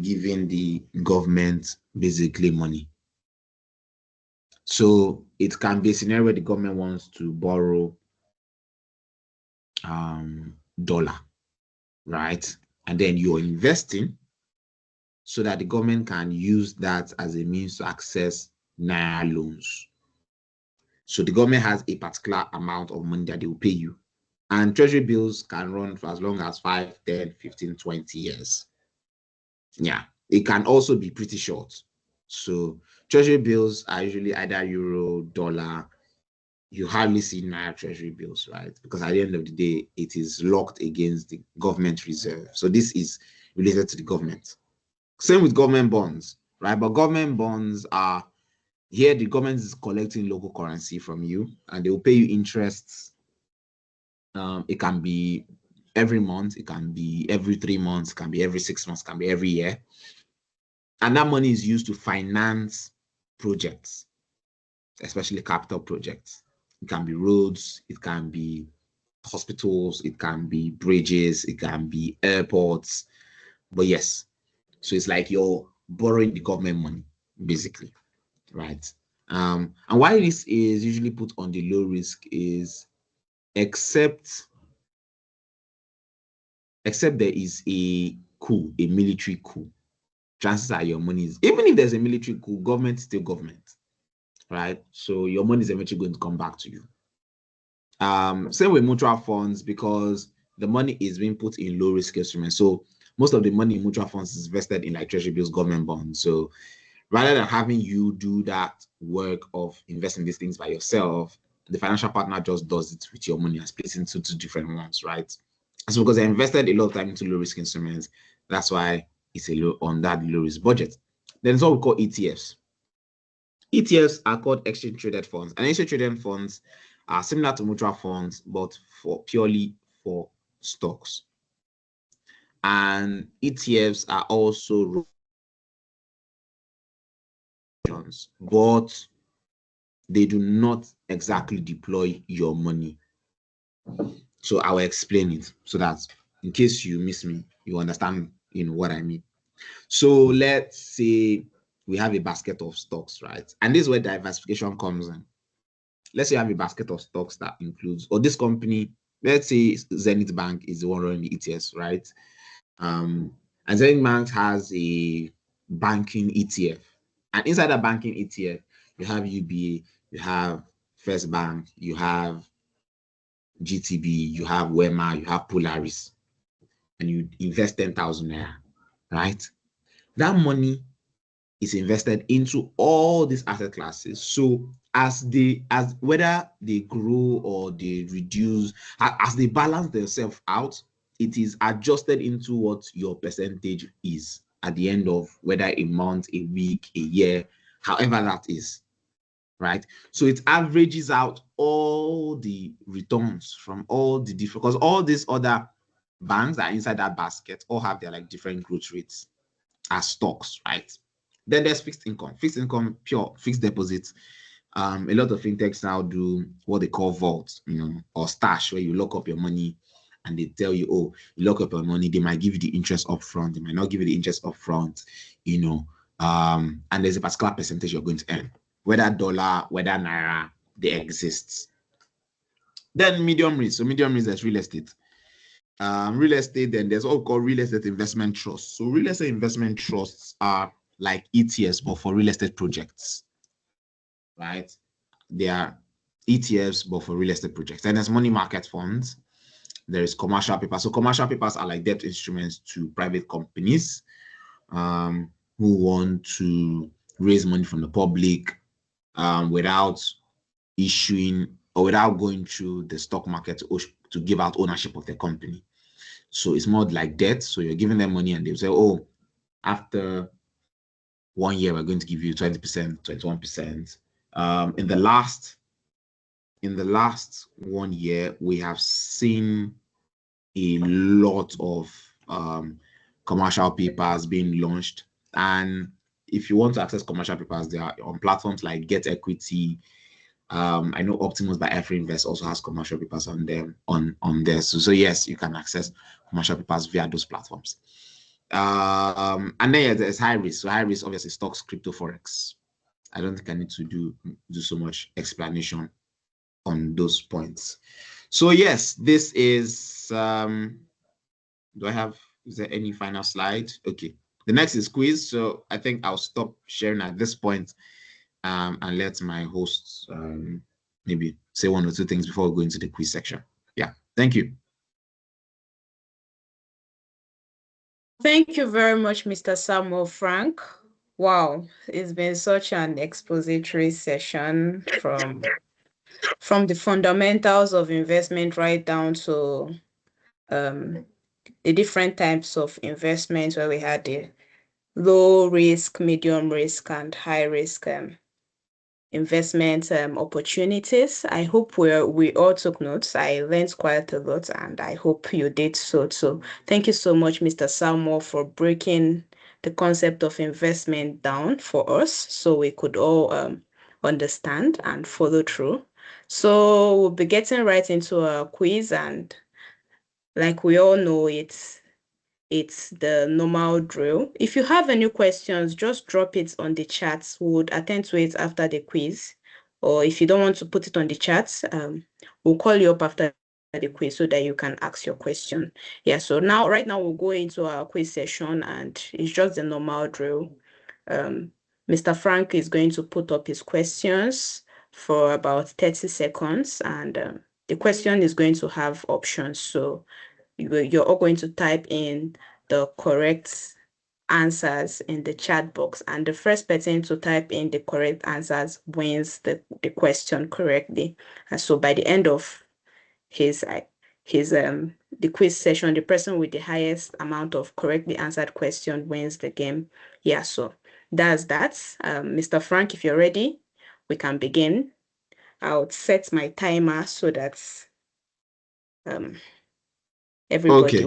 giving the government basically money. So it can be a scenario where the government wants to borrow dollar, right? And then you're investing so that the government can use that as a means to access Naira loans. So the government has a particular amount of money that they will pay you. And treasury bills can run for as long as 5, 10, 15, 20 years. Yeah, it can also be pretty short. So treasury bills are usually either euro, dollar. You hardly see Naira treasury bills, right? Because at the end of the day, it is locked against the government reserve. So this is related to the government. Same with government bonds, right? But government bonds are here, the government is collecting local currency from you and they will pay you interests. It can be every month, it can be every 3 months, it can be every 6 months, it can be every year. And that money is used to finance projects, especially capital projects. It can be roads, it can be hospitals, it can be bridges, it can be airports. But yes, so it's like you're borrowing the government money, basically, right? And why this is usually put on the low risk is except there is a coup, a military coup, chances are your money is, even if there's a military coup, government is still government, right? So your money is eventually going to come back to you. Same with mutual funds, because the money is being put in low risk instruments. So most of the money in mutual funds is invested in like treasury bills, government bonds. So rather than having you do that work of investing these things by yourself, the financial partner just does it with your money and splits into two different ones, right? So because I invested a lot of time into low risk instruments, that's why it's a low on that low risk budget. Then it's what we call ETFs. ETFs are called exchange traded funds, and exchange traded funds are similar to mutual funds, but for purely for stocks. And ETFs are also, but they do not exactly deploy your money. So I will explain it so that in case you miss me, you understand what I mean. So let's say we have a basket of stocks, right? And this is where diversification comes in. Let's say you have a basket of stocks that includes, or this company, let's say Zenith Bank is the one running the ETS, right? And Zenith Bank has a banking ETF. And inside that banking ETF, you have UBA, you have First Bank, you have GTB, you have Wema, you have Polaris, and you invest 10,000 naira, right? That money is invested into all these asset classes. So as whether they grow or they reduce, as they balance themselves out, it is adjusted into what your percentage is at the end of whether a month, a week, a year, however that is, right? So it averages out all the returns from all the different, because all these other banks that are inside that basket all have their like different growth rates as stocks, right? Then there's fixed income, pure fixed deposits. A lot of fintechs now do what they call vault, or stash, where you lock up your money and they tell you, oh, you lock up your money, they might give you the interest up front, they might not give you the interest up front, and there's a particular percentage you're going to earn, whether dollar, whether naira, they exist. Then medium risk. So medium risk, there's real estate. Real estate, then there's what we call real estate investment trusts. So real estate investment trusts are like ETFs, but for real estate projects, right? They are ETFs, but for real estate projects. Then there's money market funds. There is commercial papers. So commercial papers are like debt instruments to private companies who want to raise money from the public without issuing or without going through the stock market to give out ownership of the company. So it's more like debt. So you're giving them money and they'll say, oh, after 1 year, we're going to give you 20%, 21%. In the last 1 year, we have seen a lot of commercial papers being launched. And if you want to access commercial papers, they are on platforms like Get Equity. I know Optimus by Invest also has commercial papers on them on there. So yes, you can access commercial papers via those platforms. And then there's high risk. So high risk, obviously, stocks, crypto, forex. I don't think I need to do so much explanation on those points. So yes, this is is there any final slide? Okay. The next is quiz. So I think I'll stop sharing at this point and let my hosts maybe say one or two things before we go into the quiz section. Yeah, thank you. Thank you very much, Mr. Samuel Frank. Wow, it's been such an expository session from the fundamentals of investment right down to the different types of investments, where we had the low risk, medium risk, and high risk investment opportunities. I hope we all took notes. I learned quite a lot, and I hope you did so too. Thank you so much, Mr. Samuel, for breaking the concept of investment down for us so we could all understand and follow through. So we'll be getting right into our quiz, and like we all know, it's the normal drill. If you have any questions, just drop it on the chat. We'll attend to it after the quiz. Or if you don't want to put it on the chat, we'll call you up after the quiz so that you can ask your question. Yeah, so right now we'll go into our quiz session, and it's just the normal drill. Mr. Frank is going to put up his questions for about 30 seconds, and the question is going to have options. So you're all going to type in the correct answers in the chat box, and the first person to type in the correct answers wins the question correctly. And so by the end of his the quiz session, the person with the highest amount of correctly answered question wins the game. Yeah, so that's that. Mr. Frank, if you're ready, we can begin. I'll set my timer so that everybody, Okay.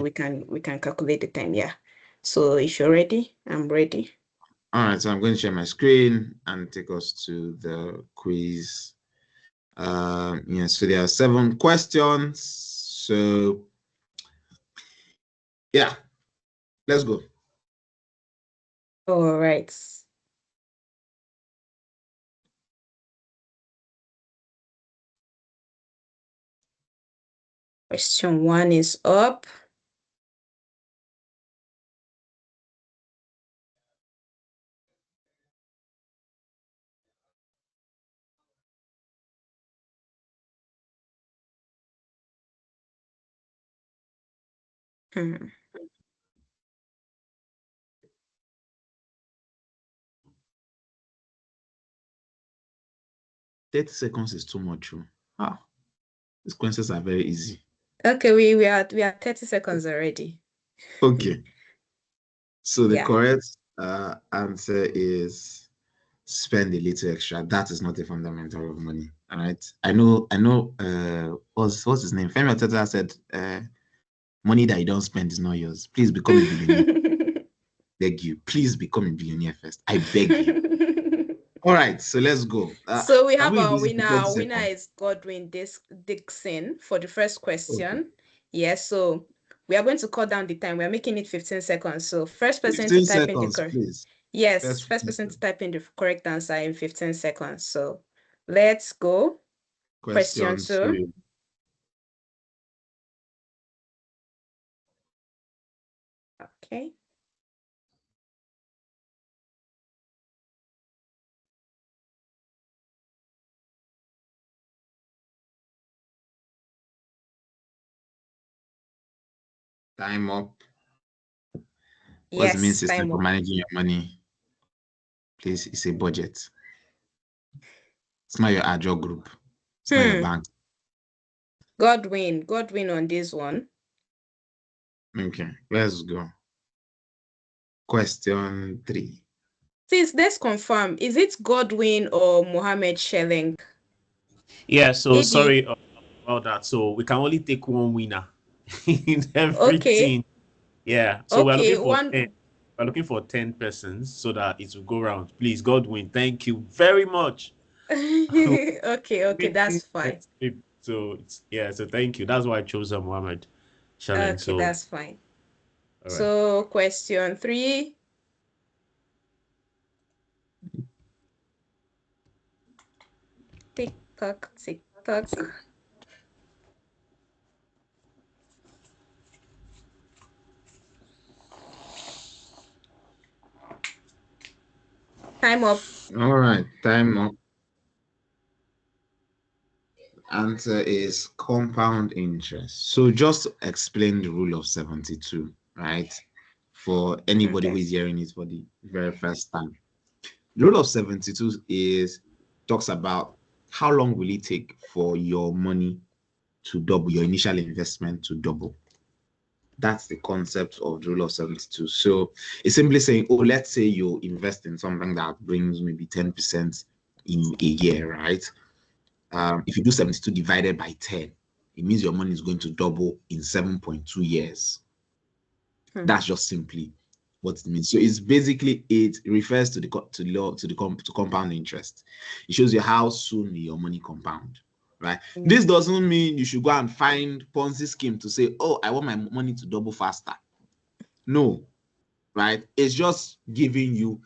we can calculate the time. Yeah. So if you're ready, I'm ready. All right, so I'm going to share my screen and take us to the quiz. Yeah, so there are 7 questions. So yeah, let's go. All right. Question 1 is up. Hmm. 30 seconds is too much. These questions are very easy. Okay, we are 30 seconds already. Okay. So the Yeah. correct answer is spend a little extra. That is not a fundamental of money. All right. I know. What's his name? Femi Oteta said, money that you don't spend is not yours. Please become a billionaire. Beg you. Please become a billionaire first. I beg you. All right. So let's go. So we have we our increase it to winner. 20 Our winner seconds? is Godwin Dixon for the first question. Okay. Yes, so we are going to cut down the time. We are making it 15 seconds. So first person to 15 type in the seconds, please. Yes, first person to type in the correct answer in 15 seconds. So let's go. Question 2. Okay. Time up. What's Yes, the main system time for up. managing your money? Please, it's a budget. It's not your agile group. It's not your bank. Godwin on this one. Okay, let's go. Question 3. Please, let's confirm. Is it Godwin or Mohammed Shelling? Yeah, so AB. sorry about that. So we can only take one winner in everything. Yeah. So we're looking for 10. We're looking for 10 persons so that it will go round. Please, Godwin, thank you very much. Okay, that's fine. So so thank you. That's why I chose Mohammed Shelling. Okay, that's fine. So question 3. Tick tock, tick tock. Time up. All right, time up. Answer is compound interest. So just explain the rule of 72, right? For anybody who is hearing it for the very first time. The rule of 72 talks about how long will it take for your money to double, your initial investment to double. That's the concept of the rule of 72. So it's simply saying, oh, let's say you invest in something that brings maybe 10% in a year, right? If you do 72 divided by 10, it means your money is going to double in 7.2 years. That's just simply what it means. So it's basically, it refers to compound interest. It shows you how soon your money compound, right? This doesn't mean you should go and find Ponzi scheme to say, oh, I want my money to double faster. No, right? It's just giving you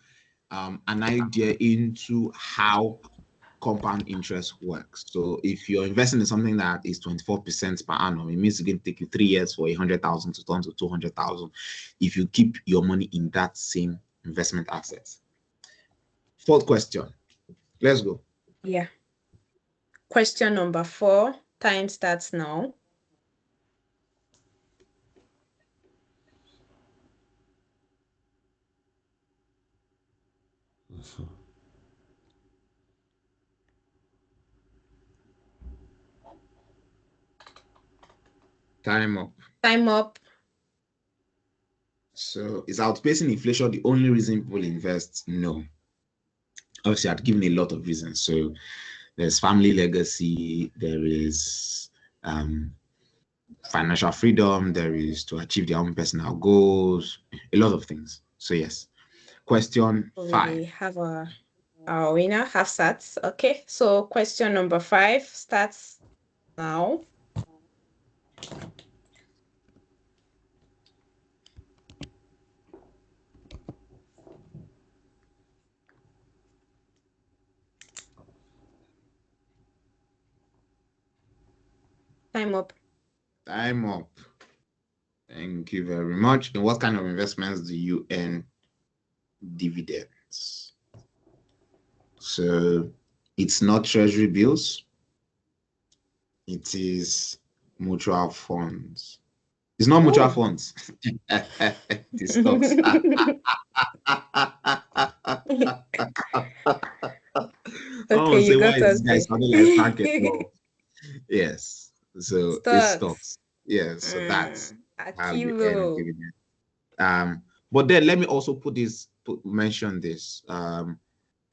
an idea into how compound interest works. So if you're investing in something that is 24% per annum, it means it's going to take you 3 years for 100,000 to turn to 200,000 if you keep your money in that same investment asset. Fourth question. Let's go. Yeah. Question number 4. Time starts now. Time up. Time up. So is outpacing inflation the only reason people invest? No. Obviously, I've given a lot of reasons. So there's family legacy, there is financial freedom, there is to achieve their own personal goals, a lot of things. So yes. Question 5. We have our winner, half sats. Okay, so question number 5 starts now. Time up. Time up. Thank you very much. And what kind of investments do you earn dividends? So it's not treasury bills. It is mutual funds. It's not mutual funds. It's stocks. Okay, you got us there. Yes. So it's stocks. Yes. So that's how you earn dividend. But then let me also mention this.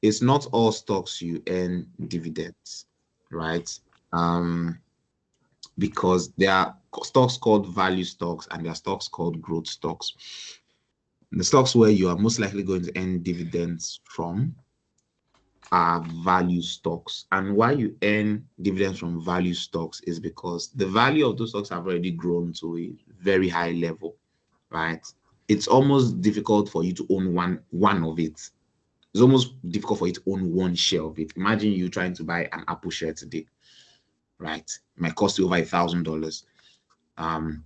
It's not all stocks you earn dividends, right? Because there are stocks called value stocks and there are stocks called growth stocks. The stocks where you are most likely going to earn dividends from are value stocks. And why you earn dividends from value stocks is because the value of those stocks have already grown to a very high level, right? It's almost difficult for you to own one of it. It's almost difficult for you to own one share of it. Imagine you trying to buy an Apple share today, right? It might cost you over $1,000,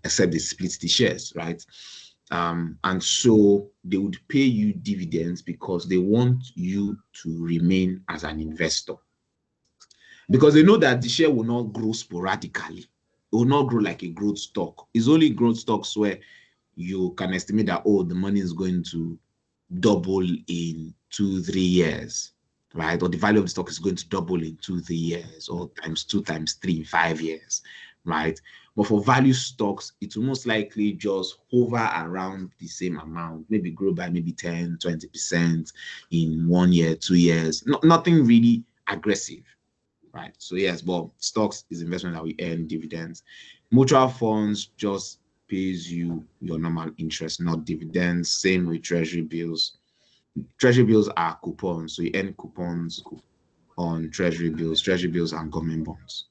except they split the shares, right? And so they would pay you dividends because they want you to remain as an investor. Because they know that the share will not grow sporadically. It will not grow like a growth stock. It's only growth stocks where you can estimate that, oh, the money is going to double in 2-3 years, right? Or the value of the stock is going to double in 2-3 years, or times 2 times 3 in 5 years, right? But for value stocks, it will most likely just hover around the same amount, maybe grow by maybe 10-20% in 1 year, 2 years. Nothing really aggressive, right? So yes, but stocks is investment that we earn dividends. Mutual funds just pays you your normal interest, not dividends. Same with treasury bills. Treasury bills are coupons, so you earn coupons on treasury bills and government bonds.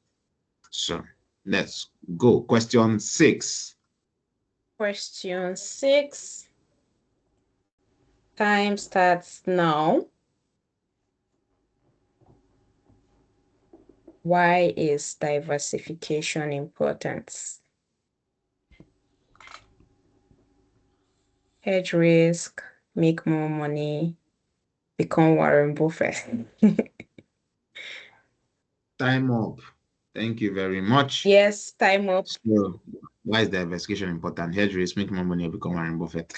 So let's go. Question 6. Question 6. Time starts now. Why is diversification important? Hedge risk, make more money, become Warren Buffett. Time up. Thank you very much. Yes, time up. So, why is diversification important? Hedge risk, make more money, or become Warren Buffett.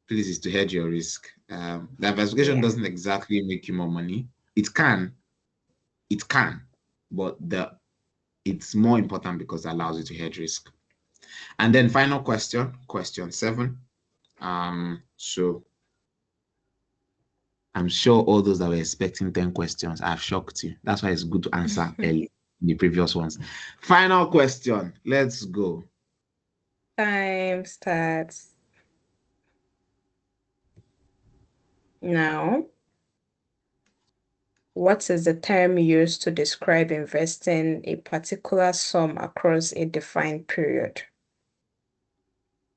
Please, is to hedge your risk. Diversification doesn't exactly make you more money. It can, but it's more important because it allows you to hedge risk. And then final question 7. So I'm sure all those that were expecting 10 questions, I've shocked you. That's why it's good to answer early in the previous ones. Final question. Let's go. Time starts now. What is the term used to describe investing a particular sum across a defined period?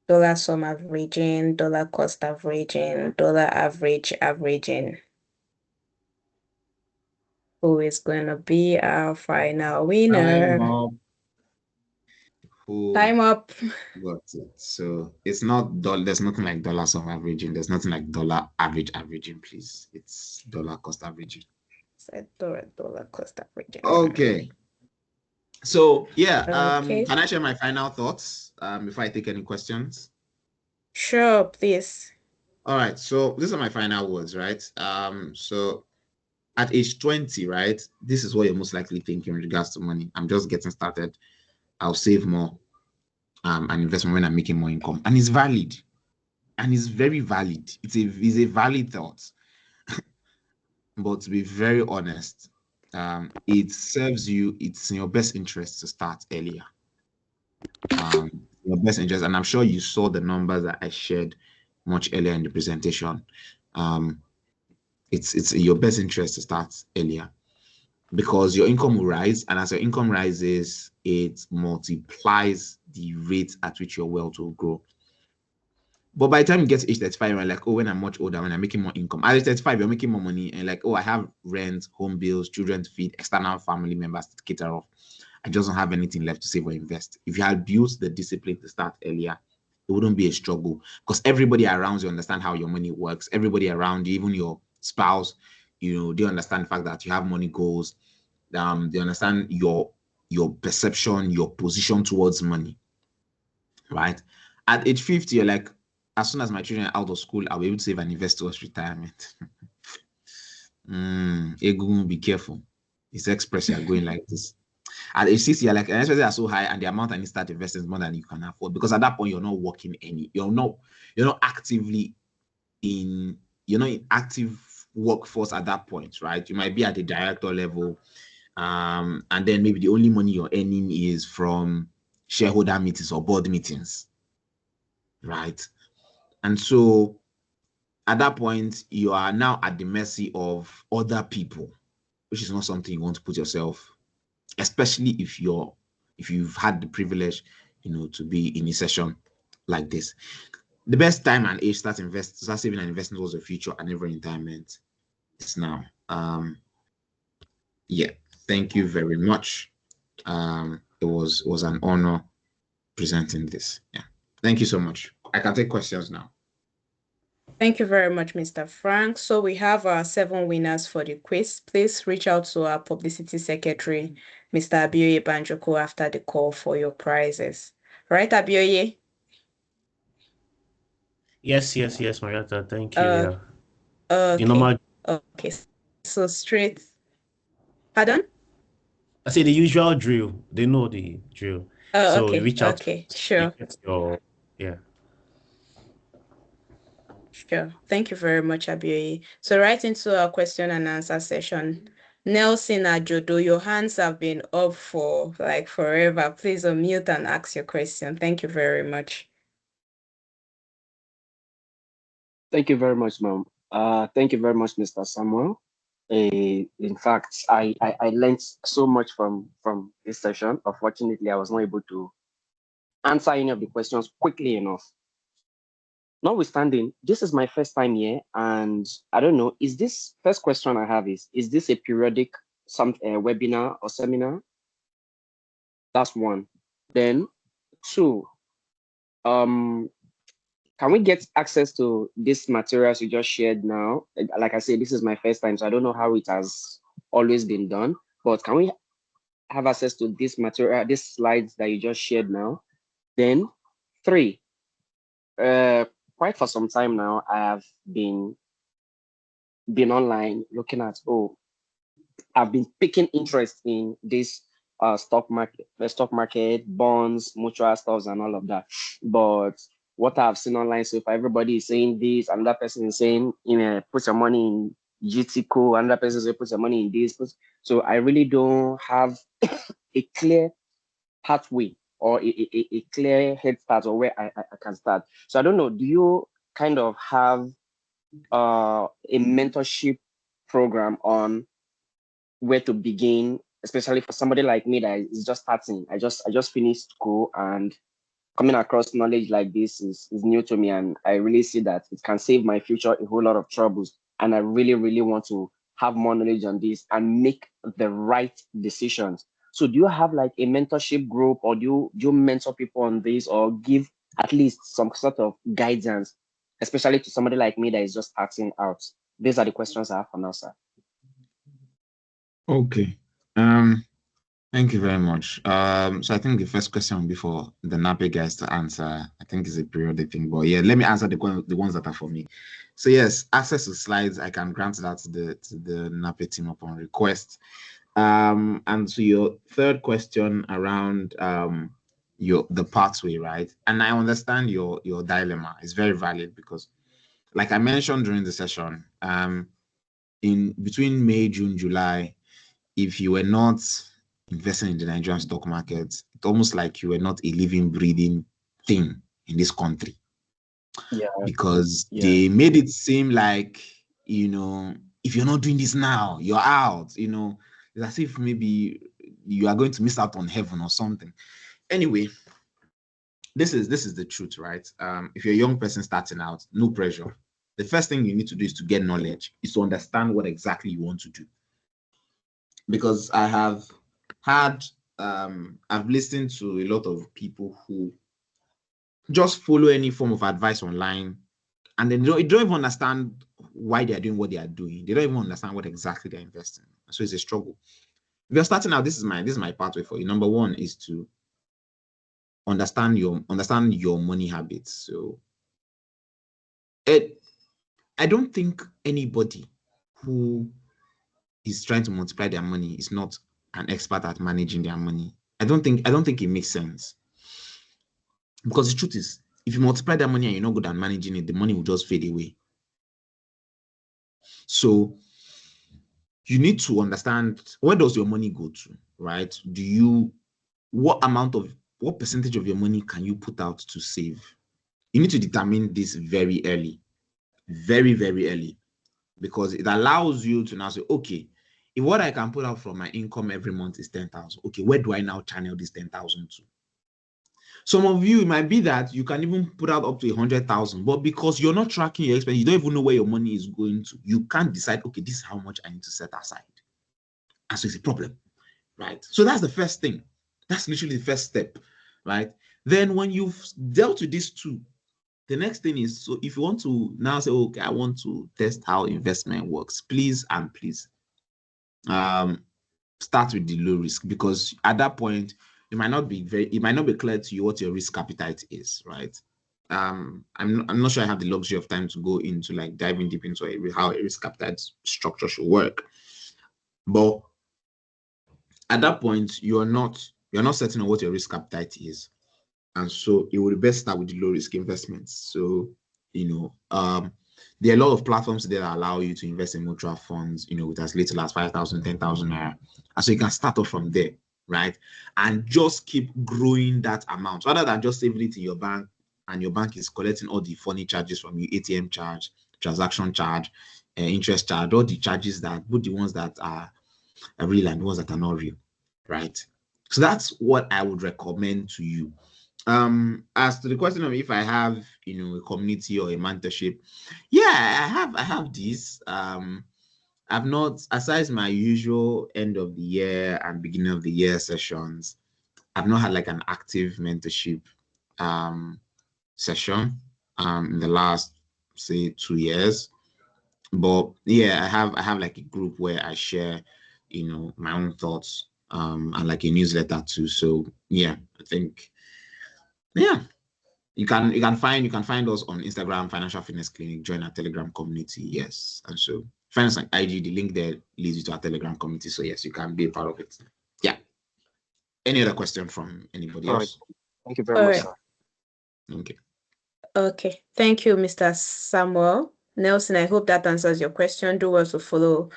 Dollar sum averaging, dollar cost averaging, dollar average averaging. Who is going to be our final winner? Time up. Got it. So it's not dollar. There's nothing like dollar sum averaging. There's nothing like dollar average averaging. Please, it's dollar cost averaging. Dollar cost averaging. Okay. So yeah. Can I share my final thoughts before I take any questions? Sure, please. All right. So these are my final words, right? So at age 20, right? This is what you're most likely thinking in regards to money. I'm just getting started. I'll save more. And investment when I'm making more income, and it's valid, and it's very valid. It's a valid thought. But to be very honest, it serves you. It's in your best interest to start earlier. Your best interest, and I'm sure you saw the numbers that I shared much earlier in the presentation. It's in your best interest to start earlier, because your income will rise, and as your income rises, it multiplies the rate at which your wealth will grow. But by the time you get to age 35, you're like, oh, when I'm much older, when I'm making more income. At age 35, you're making more money, and like, oh, I have rent, home bills, children to feed, external family members to cater off. I just don't have anything left to save or invest. If you had built the discipline to start earlier, it wouldn't be a struggle, because everybody around you understand how your money works. Everybody around you, even your spouse, they understand the fact that you have money goals. They understand your perception, your position towards money, right? At age 50, you're like, as soon as my children are out of school, I'll be able to save and invest towards retirement. Be careful. It's express, you're going like this. At age 60, you're like, and especially are so high, and the amount I need to start investing is more than you can afford, because at that point you're not working you're not actively in active workforce at that point, right? You might be at the director level, and then maybe the only money you're earning is from shareholder meetings or board meetings, right? And so at that point, you are now at the mercy of other people, which is not something you want to put yourself, especially if you've had the privilege, to be in a session like this. The best time and age start saving and investing towards the future and never retirement is now. Yeah, thank you very much. It was an honor presenting this. Yeah, thank you so much. I can take questions now. Thank you very much, Mr. Frank. So we have our 7 winners for the quiz. Please reach out to our publicity secretary, Mr. Abioye Banjoko, after the call for your prizes. Right, Abioye? Yes, Marietta. Thank you. Okay. Okay. So straight. Pardon? I say the usual drill. They know the drill. So okay. reach out. Okay, sure. Yeah. Sure. Thank you very much, Abioye. So right into our question and answer session. Nelson Ajodo, your hands have been up for like forever. Please unmute and ask your question. Thank you very much. Thank you very much, ma'am. Thank you very much, Mr. Samuel. In fact, I learned so much from this session. Unfortunately, I was not able to answer any of the questions quickly enough. Notwithstanding, this is my first time here, and I don't know, is this first question I have is this a periodic webinar or seminar? That's one. Then two, can we get access to these materials you just shared now? Like I said, this is my first time, so I don't know how it has always been done, but can we have access to this material, these slides that you just shared now? Then three, quite for some time now, I have been online looking at, I've been picking interest in this stock market, bonds, mutual stocks, and all of that. But what I've seen online so far, everybody is saying this, another person is saying, put your money in GTCO, another person is saying, put your money in this. So I really don't have a clear pathway or a clear head start or where I can start. So I don't know, do you kind of have a mentorship program on where to begin, especially for somebody like me that is just starting? I just finished school, and coming across knowledge like this is new to me, and I really see that it can save my future a whole lot of troubles. And I really, really want to have more knowledge on this and make the right decisions. So do you have like a mentorship group, or do you mentor people on this, or give at least some sort of guidance, especially to somebody like me that is just starting out? These are the questions I have for now, sir. Okay. Thank you very much. So I think the first question before the NAPE guys to answer, I think is a periodic thing. But yeah, let me answer the ones that are for me. So yes, access to slides, I can grant that to the NAPE team upon request. And so your third question around the pathway, right? And I understand your dilemma. It's very valid because, like I mentioned during the session, in between May, June, July, if you were not investing in the Nigerian stock market, it's almost like you were not a living, breathing thing in this country. Yeah. Because they made it seem like, if you're not doing this now, you're out. It's as if maybe you are going to miss out on heaven or something. Anyway, this is the truth, right? If you're a young person starting out, no pressure. The first thing you need to do is to get knowledge, is to understand what exactly you want to do. Because I have I've listened to a lot of people who just follow any form of advice online, and then they don't even understand why they are doing what they are doing. They don't even understand what exactly they're investing in. So it's a struggle. If you're starting out, this is my pathway for you. Number one is to understand your money habits. So I don't think anybody who is trying to multiply their money is not an expert at managing their money. I don't think it makes sense. Because the truth is, if you multiply that money and you're not good at managing it, the money will just fade away. So you need to understand, where does your money go to, right? What percentage of your money can you put out to save? You need to determine this very early, very, very early, because it allows you to now say, okay, if what I can put out from my income every month is 10,000, okay, where do I now channel this 10,000 to? Some of you, it might be that you can even put out up to 100,000, but because you're not tracking your expenses, you don't even know where your money is going to. You can't decide, okay, this is how much I need to set aside. And so it's a problem, right? So that's the first thing. That's literally the first step, right? Then when you've dealt with these two, the next thing is, so if you want to now say, okay, I want to test how investment works, please start with the low risk, because at that point, it might not be clear to you what your risk appetite is, right? I'm not sure I have the luxury of time to go into like diving deep into how a risk appetite structure should work. But at that point, you're not certain on what your risk appetite is. And so it would best start with the low risk investments. So, there are a lot of platforms that allow you to invest in mutual funds, with as little as 5,000, 10,000 naira. And so you can start off from there, right? And just keep growing that amount rather than just saving it in your bank and your bank is collecting all the funny charges from you, ATM charge, transaction charge, interest charge, all the charges that, both the ones that are real and the ones that are not real, right? So that's what I would recommend to you. As to the question of if I have, a community or a mentorship, yeah, I have this. I've not, aside my usual end of the year and beginning of the year sessions, I've not had like an active mentorship session in the last, say, 2 years. But yeah, I have like a group where I share, my own thoughts and like a newsletter too. So yeah, I think, yeah, you can find us on Instagram, Financial Fitness Clinic. Join our Telegram community. Yes, and so find us on IG. The link there leads you to our Telegram community. So yes, you can be a part of it. Yeah. Any other question from anybody else? Thank you very much, sir. Okay. Okay. Thank you, Mr. Samuel. Nelson, I hope that answers your question. Do also follow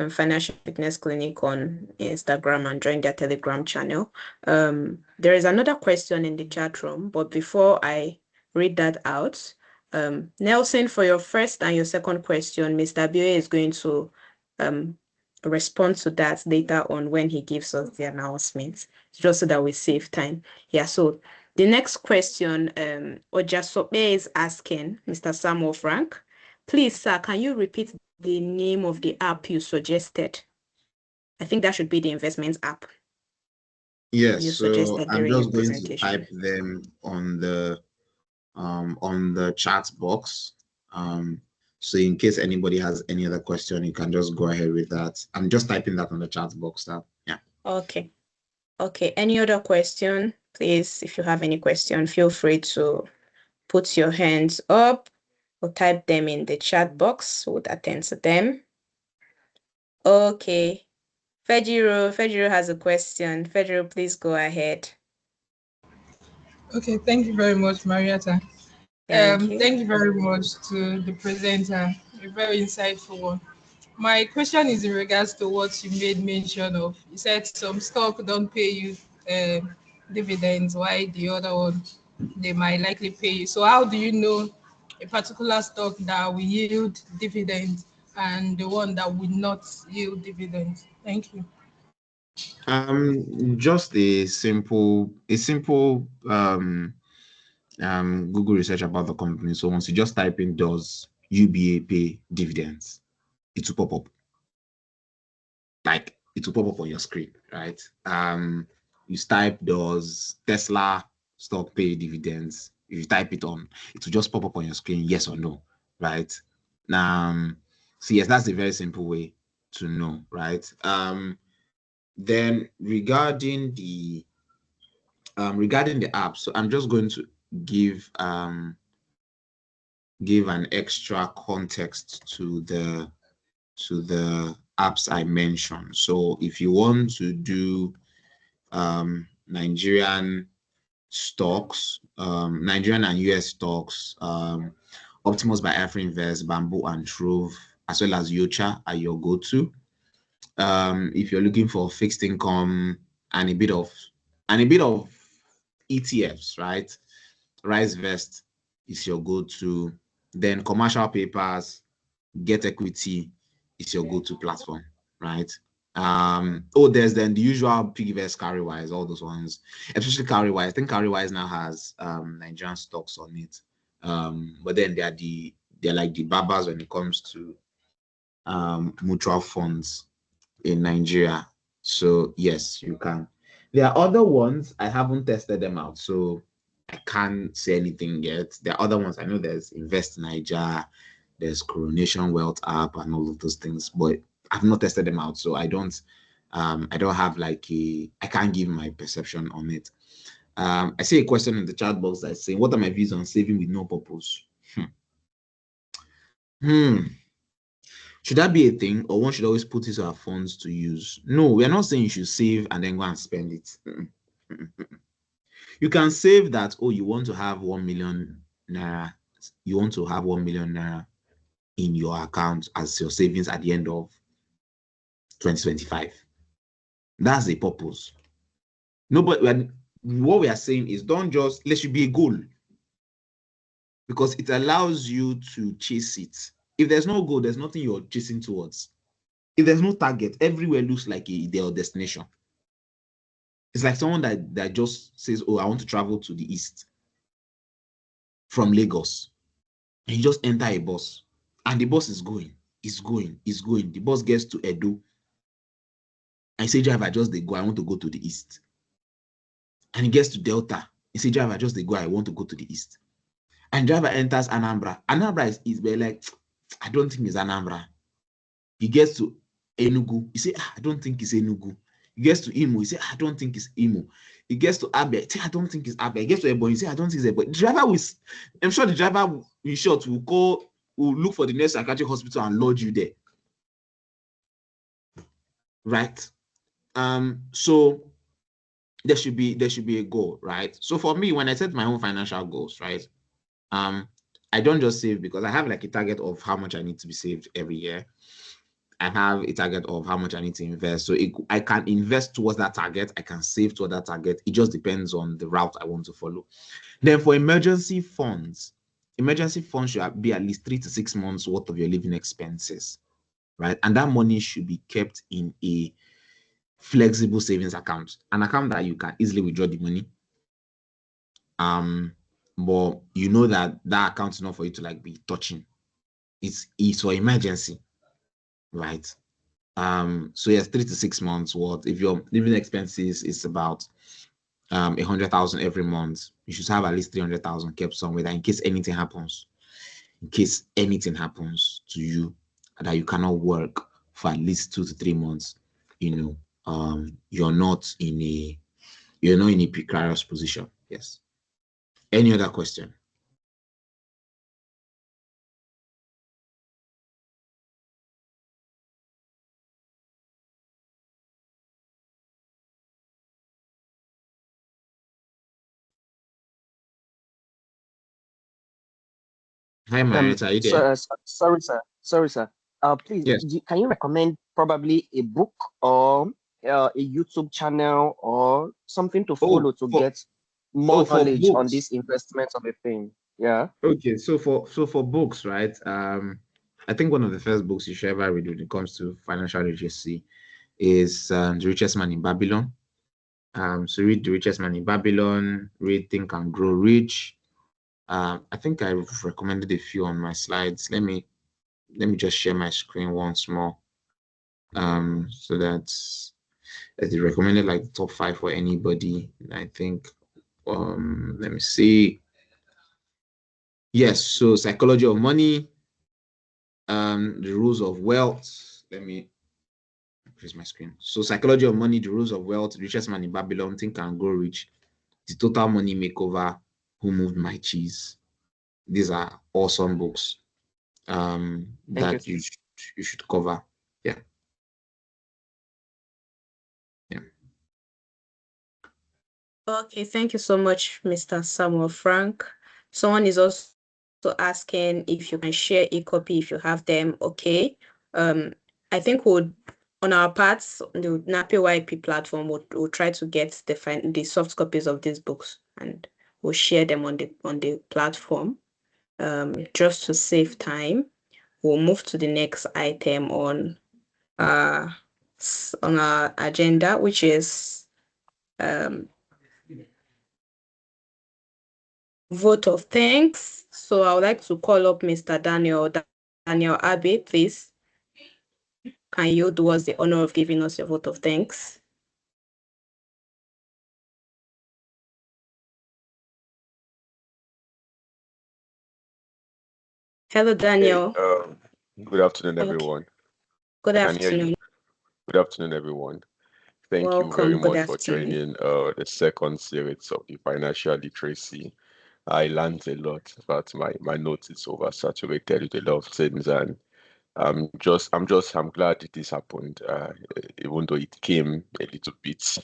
Financial Fitness Clinic on Instagram and join their Telegram channel. There is another question in the chat room, but before I read that out, Nelson, for your first and your second question, Mr. Bioe is going to respond to that later on when he gives us the announcement, just so that we save time. Yeah, so the next question, Ojasope is asking, Mr. Samuel Frank, please, sir, can you repeat the name of the app you suggested? I think that should be the investments app. Yes, so I'm just going to type them on the chat box. So in case anybody has any other question, you can just go ahead with that. I'm just typing that on the chat box now. Yeah. Okay. Okay. Any other question? Please, if you have any question, feel free to put your hands up or type them in the chat box. We'll attend to them. Okay. Fejiro has a question. Fejiro, please go ahead. Okay, thank you very much, Marietta. Thank you very much to the presenter, a very insightful one. My question is in regards to what you made mention of. You said some stock don't pay you dividends, while the other one, they might likely pay you. So how do you know a particular stock that will yield dividends and the one that will not yield dividends? Thank you. Just a simple Google research about the company. So once you just type in, does UBA pay dividends, it will pop up. Like it will pop up on your screen, right? You type, does Tesla stock pay dividends? If you type it on, it will just pop up on your screen, yes or no, right? So yes, that's a very simple way to know, right? Then regarding the app, so I'm just going to give an extra context to the apps I mentioned. So if you want to do Nigerian stocks, Nigerian and US stocks, Optimus by AfriInvest, Bamboo and Trove, as well as Yocha are your go-to. If you're looking for fixed income and a bit of ETFs, right? RiseVest is your go-to. Then commercial papers, Get Equity is your go-to platform, right? There's then the usual PiggyVest, Carrywise, all those ones, especially Carrywise. I think Carrywise now has Nigerian stocks on it. But then they're like the barbers when it comes to mutual funds in Nigeria. So yes, you can. There are other ones, I haven't tested them out, so I can't say anything yet. There are other ones. I know there's Invest Niger, there's Coronation Wealth app and all of those things, but I've not tested them out, so I don't have I can't give my perception on it. I see a question in the chat box that's saying, what are my views on saving with no purpose? Should that be a thing, or one should always put his or her funds to use? No, we are not saying you should save and then go and spend it. You can save that, you want to have 1 million naira. You want to have 1 million naira in your account as your savings at the end of 2025. That's the purpose. No, but what we are saying is, don't just, let you be a goal, because it allows you to chase it, If there's no goal, there's nothing you're chasing towards. If there's no target, everywhere looks like their destination. It's like someone that just says, oh, I want to travel to the east from Lagos. And you just enter a bus. And the bus is going. The bus gets to Edo. I say, driver, just they go. I want to go to the east. And he gets to Delta. He say, driver, just they go. I want to go to the east. And driver enters Anambra. Anambra is like, I don't think it's Anambra. He gets to Enugu. He say, I don't think it's Enugu. He gets to Imo. He say, I don't think it's Imo. He gets to Abia. He say, I don't think it's Abia. He gets to Ebonyi. He say, I don't think it's Ebonyi. The driver will, I'm sure the driver, in short, will look for the next psychiatric hospital and lodge you there. Right? So there should be a goal, right? So for me, when I set my own financial goals, right? I don't just save because I have like a target of how much I need to be saved every year. I have a target of how much I need to invest. So I can invest towards that target. I can save toward that target. It just depends on the route I want to follow. Then for emergency funds should be at least 3 to 6 months worth of your living expenses, right? And that money should be kept in a flexible savings account, an account that you can easily withdraw the money. But you know that account is not for you to like be touching. It's for emergency, right? So yes, 3 to 6 months worth. If your living expenses is about 100,000 every month, you should have at least 300,000 kept somewhere that in case anything happens to you that you cannot work for at least 2 to 3 months, you're not in a precarious position. Yes. Any other question? Hi, Marietta, are you there? Sorry, sir. Please, yes. Can you recommend probably a book or a YouTube channel or something to follow to get more knowledge on this investment of a thing? Yeah. Okay, so for books, right? I think one of the first books you should ever read when it comes to financial literacy is The Richest Man in Babylon. So read The Richest Man in Babylon, read Think and Grow Rich. I think I've recommended a few on my slides. Let me just share my screen once more. So that I recommended like the top 5 for anybody. I think let me see. Yes, so Psychology of Money, The Rules of Wealth. Let me increase my screen. So Psychology of Money, The Rules of Wealth, Richest Man in Babylon, Think and Grow Rich, The Total Money Makeover, Who Moved My Cheese. These are awesome books that you should cover. Yeah. Okay, thank you so much, Mr. Samuel Frank. Someone is also asking if you can share a copy if you have them. Okay. I think on our parts, the NAPE YP platform, we'll try to get the soft copies of these books and we'll share them on the platform. Just to save time, we'll move to the next item on our agenda, which is vote of thanks. So I would like to call up Mr. Daniel Abe, please. Can you do us the honor of giving us your vote of thanks? Hello, Daniel. Hey, good afternoon, everyone. Good afternoon. Good afternoon, everyone. Thank you very much for joining the second series of the financial literacy. I learned a lot, but my notes is oversaturated with a lot of things, and I'm glad this happened, even though it came a little bit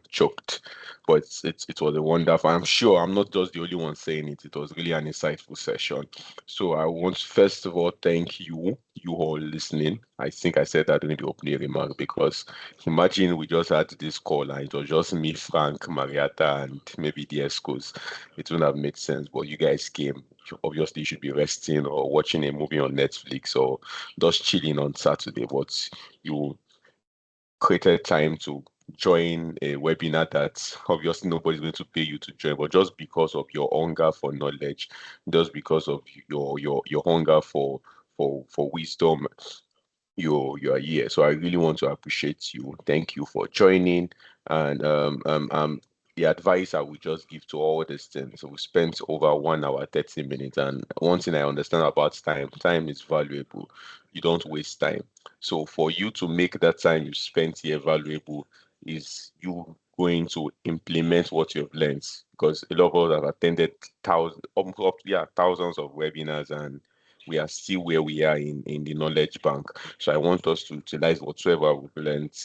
choked, but it was a wonderful. I'm sure I'm not just the only one saying it. It was really an insightful session. So I want to first of all thank you all listening. I think I said that during the opening remark, because imagine we just had this call and it was just me, Frank, Marietta, and maybe the ESCOs. It wouldn't have made sense, but you guys came. obviously you should be resting or watching a movie on Netflix or just chilling on Saturday, but you created time to join a webinar that obviously nobody's going to pay you to join, but just because of your hunger for knowledge, just because of your hunger for wisdom, you are here. So I really want to appreciate you. Thank you for joining. And the advice I would just give to all these things. So we spent over 1 hour, 30 minutes. And one thing I understand about time is valuable. You don't waste time. So for you to make that time you spent here valuable is you going to implement what you've learned. Because a lot of us have attended thousands of webinars, and we are still where we are in the knowledge bank. So I want us to utilize whatsoever we've learned,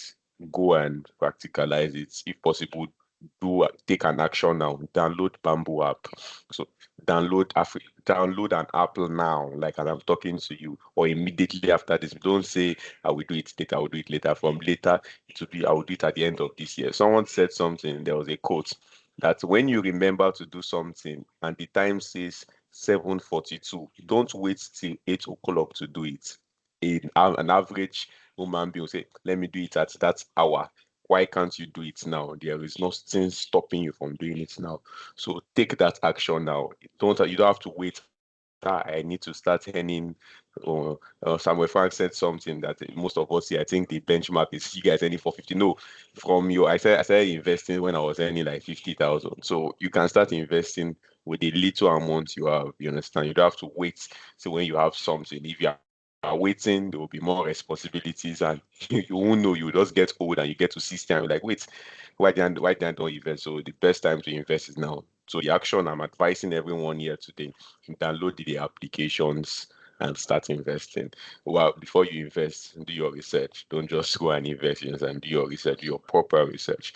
go and practicalize it. If possible, take an action now. Download Bamboo app. So download an app now, like as I'm talking to you, or immediately after this. Don't say I will do it later, I will do it later. From later, it will be I will do it at the end of this year. Someone said something, there was a quote that when you remember to do something and the time says 7:42, don't wait till 8 o'clock to do it. An average human being will say, let me do it at that hour. Why can't you do it now? There is nothing stopping you from doing it now. So take that action now. You don't have to wait. I need to start earning. Samuel Frank said something that most of us here, I think the benchmark is you guys earning 450. No, from you, I started investing when I was earning like 50,000. So you can start investing with the little amount you have. You understand? You don't have to wait till when you have something. If you are waiting, there will be more responsibilities, and you won't know. You just get old and you get to 60 and you're like, wait, why didn't I don't invest? So the best time to invest is now. So the action I'm advising everyone here today: download the applications and start investing. Well, before you invest, do your research. Don't just go and invest, and do your research, do your proper research.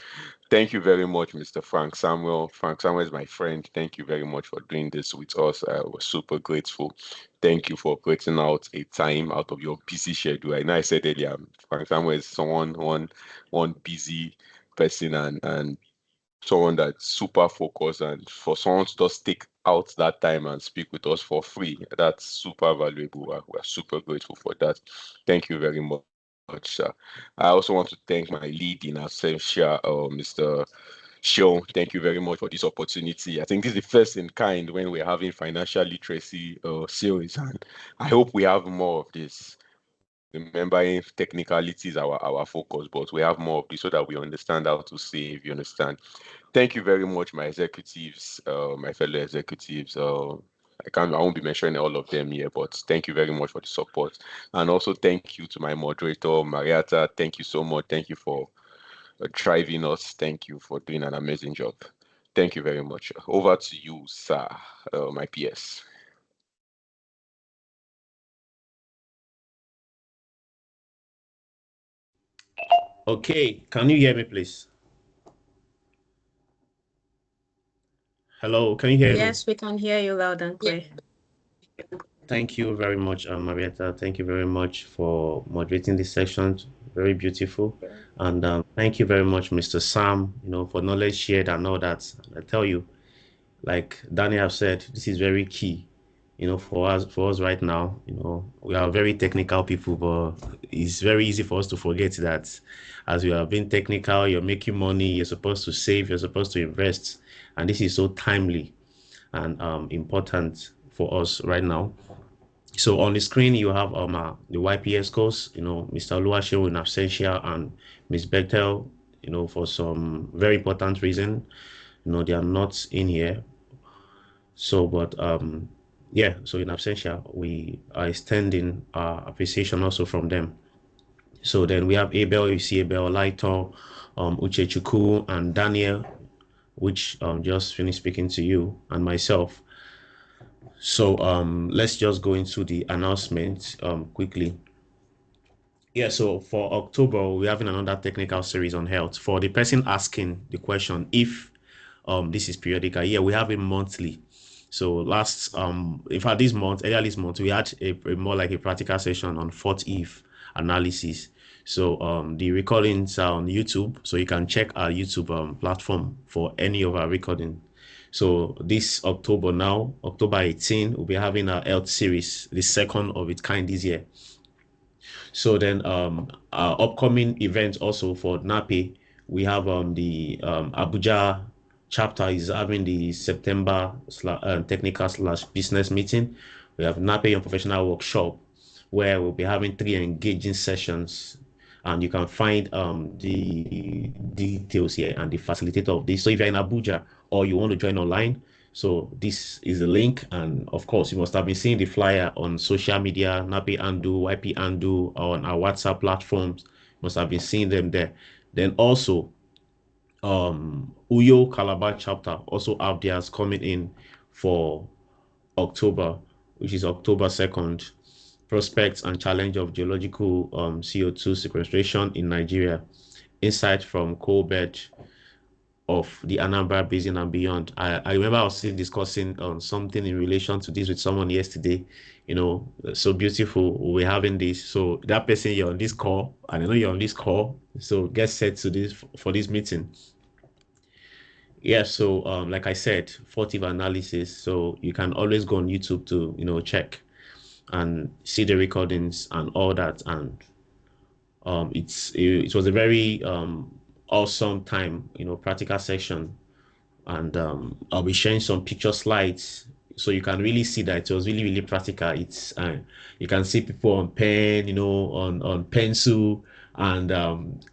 Thank you very much, Mr. Frank Samuel. Frank Samuel is my friend. Thank you very much for doing this with us. I was super grateful. Thank you for creating out a time out of your busy schedule. I know I said earlier, Frank Samuel is one busy person, and someone that's super focused, and for someone to just take out that time and speak with us for free, that's super valuable. We're super grateful for that. Thank you very much, sir. I also want to thank my lead in absentia, Mr. Sean. Thank you very much for this opportunity. I think this is the first in kind when we're having financial literacy series, and I hope we have more of this. Remembering technicality is our focus, but we have more of this so that we understand how to save. You understand? Thank you very much, my executives, my fellow executives. I won't be mentioning all of them here, but thank you very much for the support. And also thank you to my moderator, Marietta. Thank you so much. Thank you for driving us. Thank you for doing an amazing job. Thank you very much. Over to you, sir, my PS. Okay, can you hear me, please? Hello, can you hear me? Yes, we can hear you loud and clear. Thank you very much, Marietta. Thank you very much for moderating this session. Very beautiful. And thank you very much, Mr. Sam, for knowledge shared and all that. I tell you, like Daniel said, this is very key, for us right now. We are very technical people, but it's very easy for us to forget that as we are being technical, you're making money, you're supposed to save, you're supposed to invest. And this is so timely and important for us right now. So on the screen, you have the YPS course, Mr. Oluwaseun in absentia and Ms. Bechtel, for some very important reason, they are not in here. So, but yeah, so in absentia, we are extending our appreciation also from them. So then we have Abel, you see Abel, Laito, Uchechukwu, and Daniel, which just finished speaking to you, and myself. So let's just go into the announcement quickly. Yeah, so for October, we're having another technical series on health. For the person asking the question, if this is periodical, yeah, we have it monthly. So in fact, earlier this month, we had a more like a practical session on fourth if analysis. So the recordings are on YouTube, so you can check our YouTube platform for any of our recording. So this October now, October 18, we'll be having our health series, the second of its kind this year. So then our upcoming events also for NAPE, we have the Abuja chapter is having the September technical / business meeting. We have NAPE on professional workshop where we'll be having 3 engaging sessions, and you can find the details here and the facilitator of this. So if you're in Abuja or you want to join online, so this is the link, and of course you must have been seeing the flyer on social media, NAPE Andu, YP Andu, on our WhatsApp platforms. You must have been seeing them there. Then also Uyo Calabar chapter also have theirs coming in for October, which is October 2nd. Prospects and challenge of geological CO2 sequestration in Nigeria. Insight from coal bed of the Anambra Basin and beyond. I remember I was still discussing something in relation to this with someone yesterday. You know, so beautiful. We're having this. So that person, you're on this call, and I know you're on this call. So get set to this for this meeting. Yeah, so like I said, fortive analysis. So you can always go on YouTube to check and see the recordings and all that. And it was a very awesome time, practical section. And I'll be sharing some picture slides so you can really see that it was really, really practical. It's you can see people on pen, on pencil, and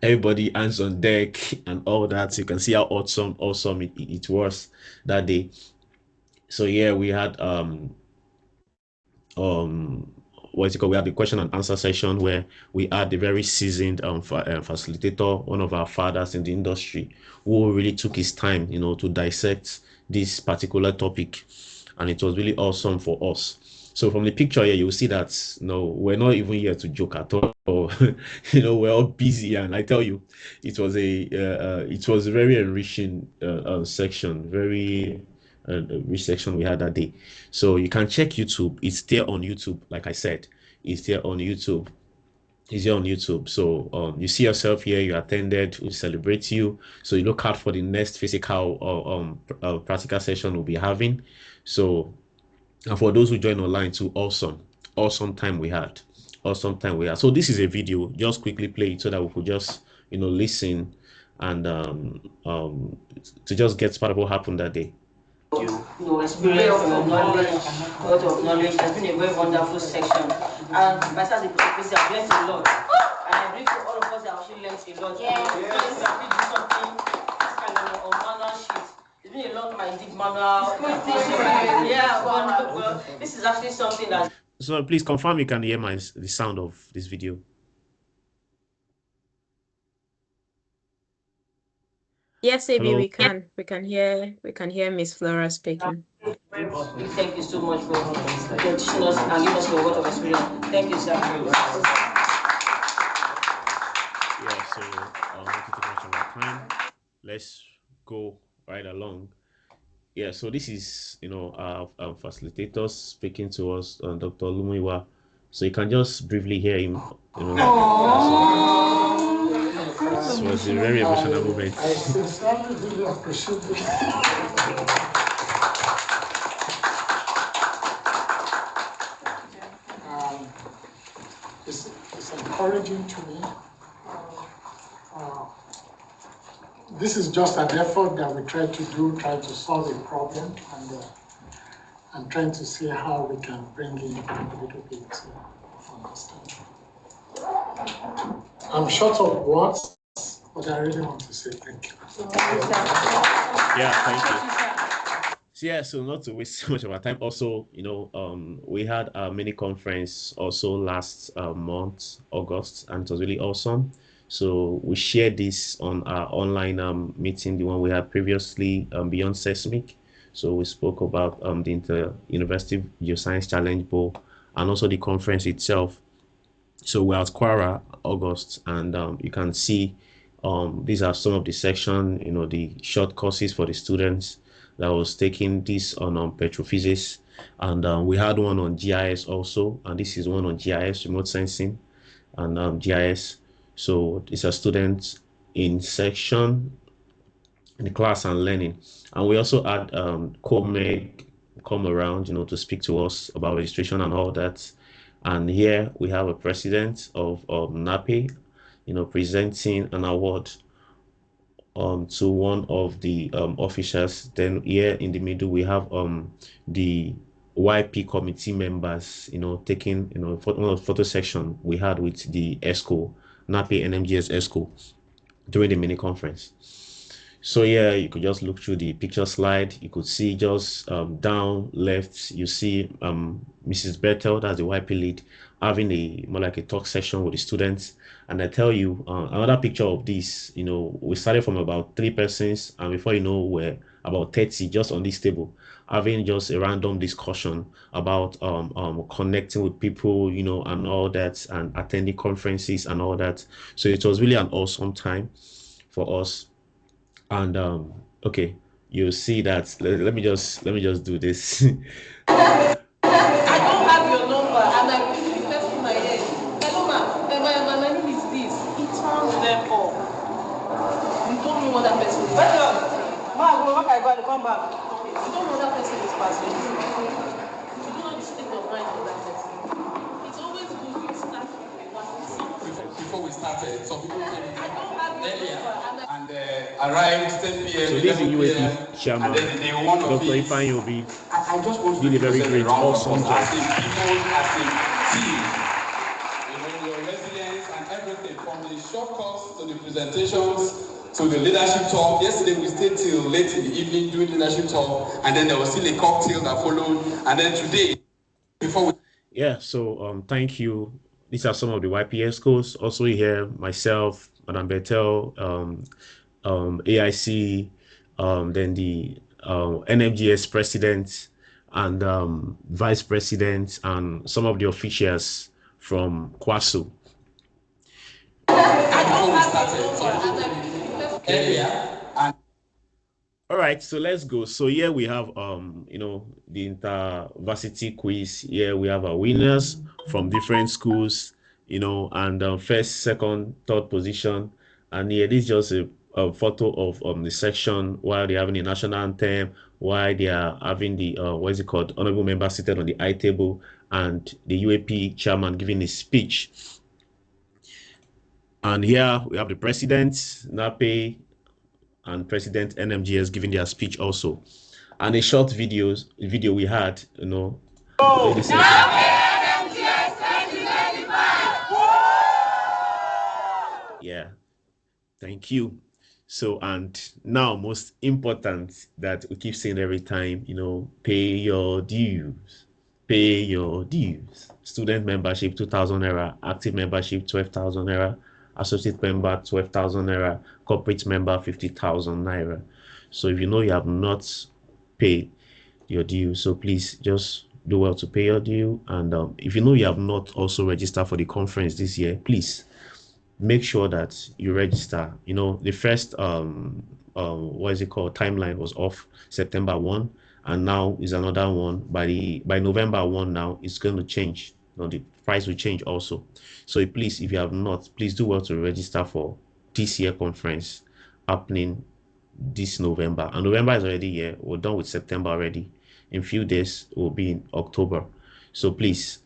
everybody hands on deck and all that. So you can see how awesome it was that day. So yeah, we had what's it called? We had the question and answer session where we had the very seasoned facilitator, one of our fathers in the industry, who really took his time, to dissect this particular topic, and it was really awesome for us. So from the picture here, you'll see that we're not even here to joke at all. We're all busy, and I tell you, it was a very enriching section, very rich section we had that day. So you can check YouTube. It's there on YouTube. Like I said, it's there on YouTube. It's here on YouTube. So you see yourself here, you attended, we celebrate you. So you look out for the next physical practical session we'll be having. So, and for those who join online too, awesome time we had. Awesome time we had. So this is a video. Just quickly play it so that we could just listen and to just get part of what happened that day. Experience, knowledge, a lot of knowledge. It's been a very wonderful section. And myself, I've learned a lot. And I believe for all of us, I've actually learned a lot. Yes. We actually do something, this kind of on manual sheet. It's been a long time I did manual. Yeah, well, this is actually something that. So please confirm you can hear the sound of this video. Yes, Abi, we can. We can hear Miss Flora speaking. Thank you so much for teaching us and giving us a lot of experience. Thank you, sir. Yeah, so not to take much of our time. Let's go right along. Yeah, so this is our facilitators speaking to us, Dr. Lumuyiwa. So you can just briefly hear him. It was a very emotional moment. I sincerely really appreciate it. It's encouraging to me. This is just an effort that we try to solve a problem, and I'm trying to see how we can bring in a little bit of understanding. I'm short of words, but I really want to say thank you. Yeah, thank you. So yeah, so not to waste so much of our time, also, we had a mini conference also last month, August, and it was really awesome. So we shared this on our online meeting, the one we had previously, Beyond Seismic. So we spoke about the Inter-University Geoscience Challenge Bowl and also the conference itself. So we're at Kwara, August, and you can see these are some of the section, the short courses for the students that was taking this on petrophysics. And we had one on GIS also, and this is one on GIS, remote sensing, and GIS. So these are students in section in the class and learning. And we also had COMEG come around, to speak to us about registration and all that. And here we have a president of NAPE, presenting an award to one of the officers. Then here in the middle we have the YP committee members, taking photo section we had with the ESCO, NAPE NMGS ESCO during the mini conference. So yeah, you could just look through the picture slide. You could see just down left, you see Mrs. Bethel, that's the YP lead, having more like a talk session with the students. And I tell you, another picture of this, we started from about 3 persons, and before you know, we're about 30 just on this table, having just a random discussion about connecting with people, and all that, and attending conferences and all that. So it was really an awesome time for us. And okay, you'll see that. Let me just do this. I don't have your number, and I put the person in my head. Hello, ma. My name is this. It turns them off. You don't know what that person is. Ma, go back. I got to come back. You don't know what that person is passing. You don't know the state of mind of that person. It's always good to start with before we started. Some people came I don't have your earlier number, and arrived 10 p.m. So this is UAP chairman, Dr. Ifeanyi Obi. I just want to really very great, awesome job. As a people, as a team, your resilience and everything, from the short course to the presentations to the leadership talk. Yesterday we stayed till late in the evening doing leadership talk, and then there was still a cocktail that followed, and then today, before we... Yeah, so thank you. These are some of the YPS schools. Also here, myself, Madam Bethel, AIC, then the NMGS president and vice president, and some of the officials from KWASU. All right, so let's go. So here we have the InterVarsity quiz. Here we have our winners from different schools, and first, second, third position. And here this is just a photo of the section while they're having the national anthem, while they are having the what is it called, honorable member seated on the I table, and the UAP chairman giving his speech. And here we have the president, NAPE, and President NMGS giving their speech also. And a short video we had, yeah, thank you. So, and now most important that we keep saying every time, pay your dues. Pay your dues. Student membership 2,000 naira, active membership 12,000 naira, associate member 12,000 naira, corporate member 50,000 naira. So if you have not paid your due, so please just do well to pay your due. And if you have not also registered for the conference this year, please make sure that you register. The first what is it called, timeline was off September 1, and now is another one by November 1. Now it's going to change. The price will change also. So please, if you have not, please do well to register for this year conference happening this November. And November is already here. We're done with September already. In a few days we'll be in October. So please,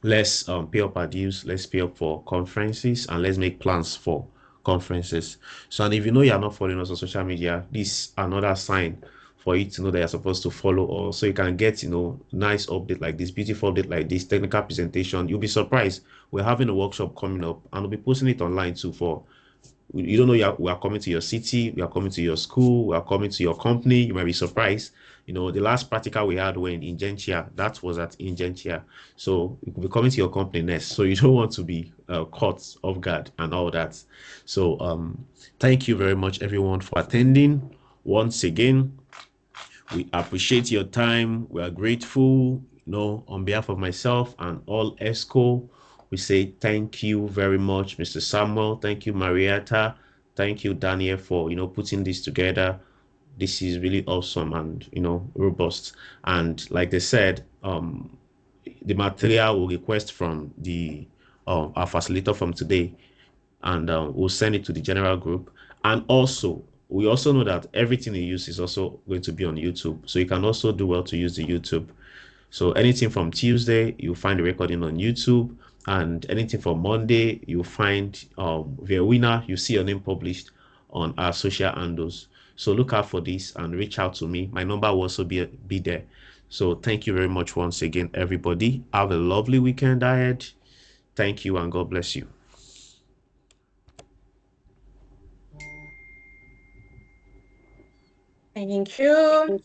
let's pay up our dues, let's pay up for conferences, and let's make plans for conferences. So, and if you are not following us on social media, this is another sign for you to know that you're supposed to follow us, so you can get nice update like this, beautiful update like this, technical presentation. You'll be surprised. We're having a workshop coming up, and we'll be posting it online too. For you don't know, we are coming to your city, we are coming to your school, we are coming to your company. You might be surprised. The last practical we had when in Ingentia, that was at Ingentia. So we could be coming to your company next. So you don't want to be caught off guard and all that. So thank you very much, everyone, for attending. Once again, we appreciate your time. We are grateful. On behalf of myself and all ESCO, we say thank you very much, Mr. Samuel. Thank you, Marietta. Thank you, Daniel, for putting this together. This is really awesome and robust. And like they said, the material will request from the our facilitator from today, and we'll send it to the general group. And also, we also know that everything you use is also going to be on YouTube. So you can also do well to use the YouTube. So anything from Tuesday, you'll find the recording on YouTube. And anything from Monday, you'll find via winner, you see your name published on our social handles. So look out for this and reach out to me. My number will also be there. So thank you very much once again, everybody. Have a lovely weekend ahead. Thank you and God bless you. Thank you.